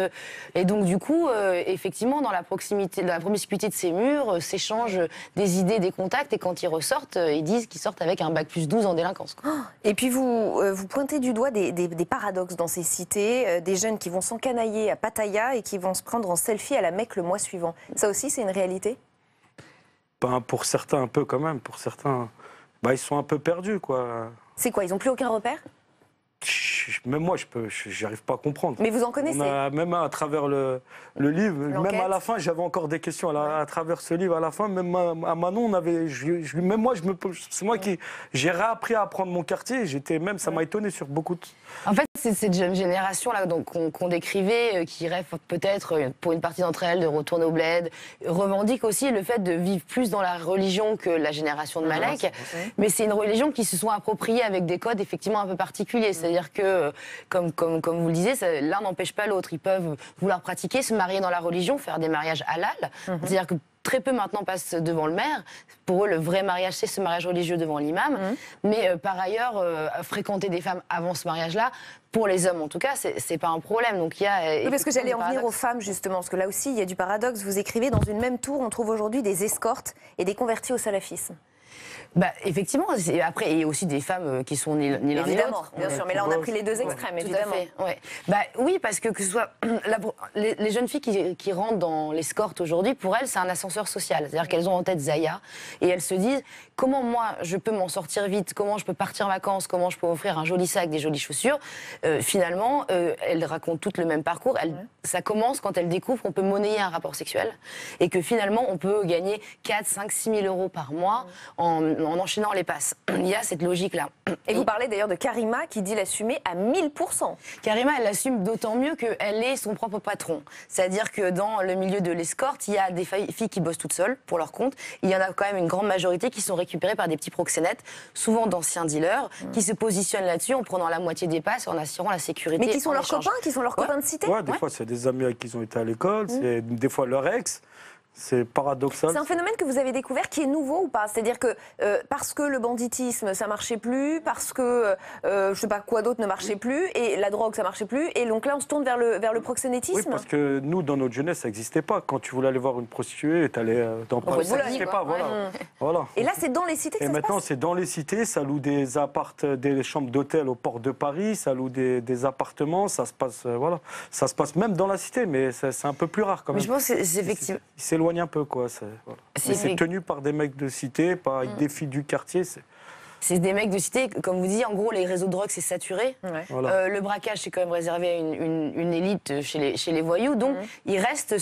Et donc du coup, effectivement, dans la promiscuité de ces murs, s'échangent des idées, des contacts, et quand ils ressortent, ils disent qu'ils sortent avec un bac+12 en délinquance. Et puis vous pointez du doigt des paradoxes dans ces cités, des jeunes qui vont s'encanailler à Pattaya et qui vont se prendre en selfie à la Mecque le mois suivant. Ça aussi, c'est une réalité ? Pour certains, un peu quand même. Pour certains, ils sont un peu perdus, quoi. C'est quoi, ils n'ont plus aucun repère ? Même moi, j'arrive pas à comprendre. Mais vous en connaissez ? Même à travers le livre, même à la fin, j'avais encore des questions. À travers ce livre, à la fin, même à Manon, même moi, c'est moi qui j'ai réappris à apprendre mon quartier. Ça m'a étonné sur beaucoup de... En fait, c'est cette jeune génération-là qu'on décrivait, qui rêve peut-être, pour une partie d'entre elles, de retourner au bled, revendique aussi le fait de vivre plus dans la religion que la génération de Malek. Mais c'est une religion qui se sont appropriées avec des codes effectivement un peu particuliers. C'est-à-dire que, comme vous le disiez, l'un n'empêche pas l'autre. Ils peuvent vouloir pratiquer, se marier dans la religion, faire des mariages halal. C'est-à-dire que très peu maintenant passent devant le maire. Pour eux, le vrai mariage, c'est ce mariage religieux devant l'imam. Mais par ailleurs, fréquenter des femmes avant ce mariage-là, pour les hommes en tout cas, c'est pas un problème. Donc il y a. Oui, parce que j'allais en venir aux femmes justement, parce que là aussi il y a du paradoxe. Vous écrivez dans une même tour, on trouve aujourd'hui des escortes et des convertis au salafisme. Effectivement, après, il y a aussi des femmes qui sont ni l'un ni l'autre. Bien sûr, mais là on a pris les deux extrêmes, évidemment. Tout à fait, oui, parce que ce soit les jeunes filles qui rentrent dans l'escorte aujourd'hui, pour elles, c'est un ascenseur social. C'est-à-dire qu'elles ont en tête Zaya et elles se disent comment moi je peux m'en sortir vite, comment je peux partir en vacances, comment je peux offrir un joli sac, des jolies chaussures. Finalement, elles racontent toutes le même parcours. Ça commence quand elles découvrent qu'on peut monnayer un rapport sexuel et que finalement on peut gagner 4, 5, 6 000 euros par mois en enchaînant les passes. Il y a cette logique-là. Et vous parlez d'ailleurs de Karima qui dit l'assumer à 1000%. Karima, elle l'assume d'autant mieux qu'elle est son propre patron. C'est-à-dire que dans le milieu de l'escorte, il y a des filles qui bossent toutes seules pour leur compte. Il y en a quand même une grande majorité qui sont récupérées par des petits proxénètes, souvent d'anciens dealers, qui se positionnent là-dessus en prenant la moitié des passes et en assurant la sécurité. Mais qui sont leurs copains, qui sont leurs copains de cité. Des fois, c'est des amis avec qui ils ont été à l'école, c'est des fois leur ex. C'est paradoxal. C'est un phénomène que vous avez découvert qui est nouveau ou pas ? C'est-à-dire que parce que le banditisme, ça marchait plus, parce que je sais pas quoi d'autre ne marchait plus, et la drogue, ça marchait plus, et donc là, on se tourne vers le proxénétisme. Oui, parce que nous, dans notre jeunesse, ça n'existait pas. Quand tu voulais aller voir une prostituée, tu allais dans Paris, ça n'existait pas. Voilà. Et là, c'est dans les cités que ça se passe. Et maintenant, c'est dans les cités, ça loue des des chambres d'hôtel au port de Paris, ça loue des appartements, ça se passe, ça se passe même dans la cité, mais c'est un peu plus rare quand même. Mais je pense que c'est effectivement. Un peu quoi, c'est tenu par des mecs de cité, par avec des filles du quartier. C'est des mecs de cité, comme vous dites, en gros les réseaux de drogue c'est saturé. Le braquage c'est quand même réservé à une élite chez les voyous, donc il reste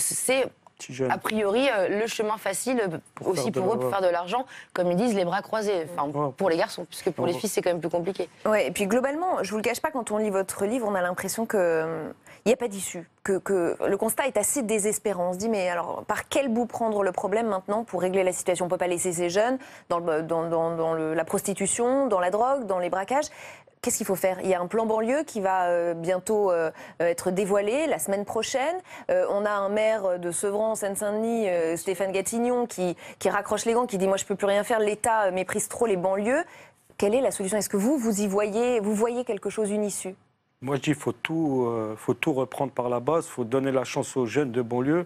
a priori le chemin facile aussi pour eux pour faire de l'argent, comme ils disent les bras croisés, pour les garçons, puisque pour les filles c'est quand même plus compliqué. Ouais, et puis globalement, je vous le cache pas, quand on lit votre livre, on a l'impression que il n'y a pas d'issue, que le constat est assez désespérant. On se dit, mais alors, par quel bout prendre le problème maintenant pour régler la situation ? On ne peut pas laisser ces jeunes dans la prostitution, dans la drogue, dans les braquages. Qu'est-ce qu'il faut faire ? Il y a un plan banlieue qui va bientôt être dévoilé la semaine prochaine. On a un maire de Sevran, en Seine-Saint-Denis, Stéphane Gatignon, qui raccroche les gants, qui dit « Moi, je ne peux plus rien faire, l'État méprise trop les banlieues ». Quelle est la solution ? Est-ce que vous voyez quelque chose, une issue ? Moi, je dis qu'il faut tout reprendre par la base. Il faut donner la chance aux jeunes de banlieue. Il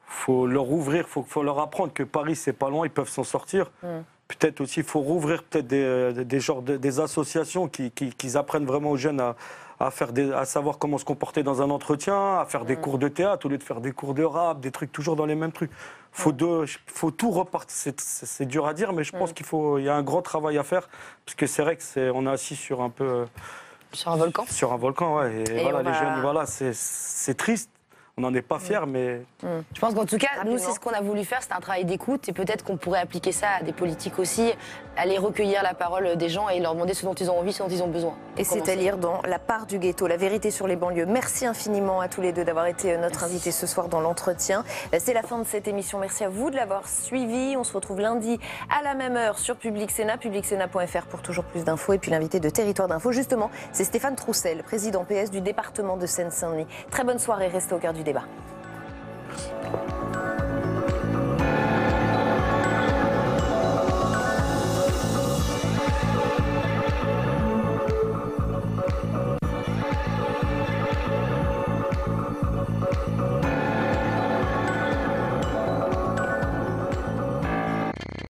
faut leur ouvrir, il faut leur apprendre que Paris, c'est pas loin, ils peuvent s'en sortir. Peut-être aussi, il faut rouvrir des associations qui apprennent vraiment aux jeunes à savoir comment se comporter dans un entretien, à faire des cours de théâtre au lieu de faire des cours de rap, des trucs toujours dans les mêmes trucs. Faut tout repartir. C'est dur à dire, mais je pense qu'il y a un grand travail à faire, parce que c'est vrai que on est assis sur un peu. Sur un volcan. Sur un volcan, ouais. Et voilà, les jeunes, voilà, c'est triste. On n'en est pas fiers, mais... Je pense qu'en tout cas, nous, c'est ce qu'on a voulu faire, c'est un travail d'écoute, et peut-être qu'on pourrait appliquer ça à des politiques aussi, aller recueillir la parole des gens et leur demander ce dont ils ont envie, ce dont ils ont besoin. Et c'est à lire dans La part du ghetto, la vérité sur les banlieues. Merci infiniment à tous les deux d'avoir été notre invité ce soir dans l'entretien. C'est la fin de cette émission. Merci à vous de l'avoir suivi. On se retrouve lundi à la même heure sur Public Sénat, publicsénat.fr pour toujours plus d'infos. Et puis l'invité de Territoire d'Info, justement, c'est Stéphane Troussel, président PS du département de Seine-Saint-Denis. Très bonne soirée, restez au cœur du débat.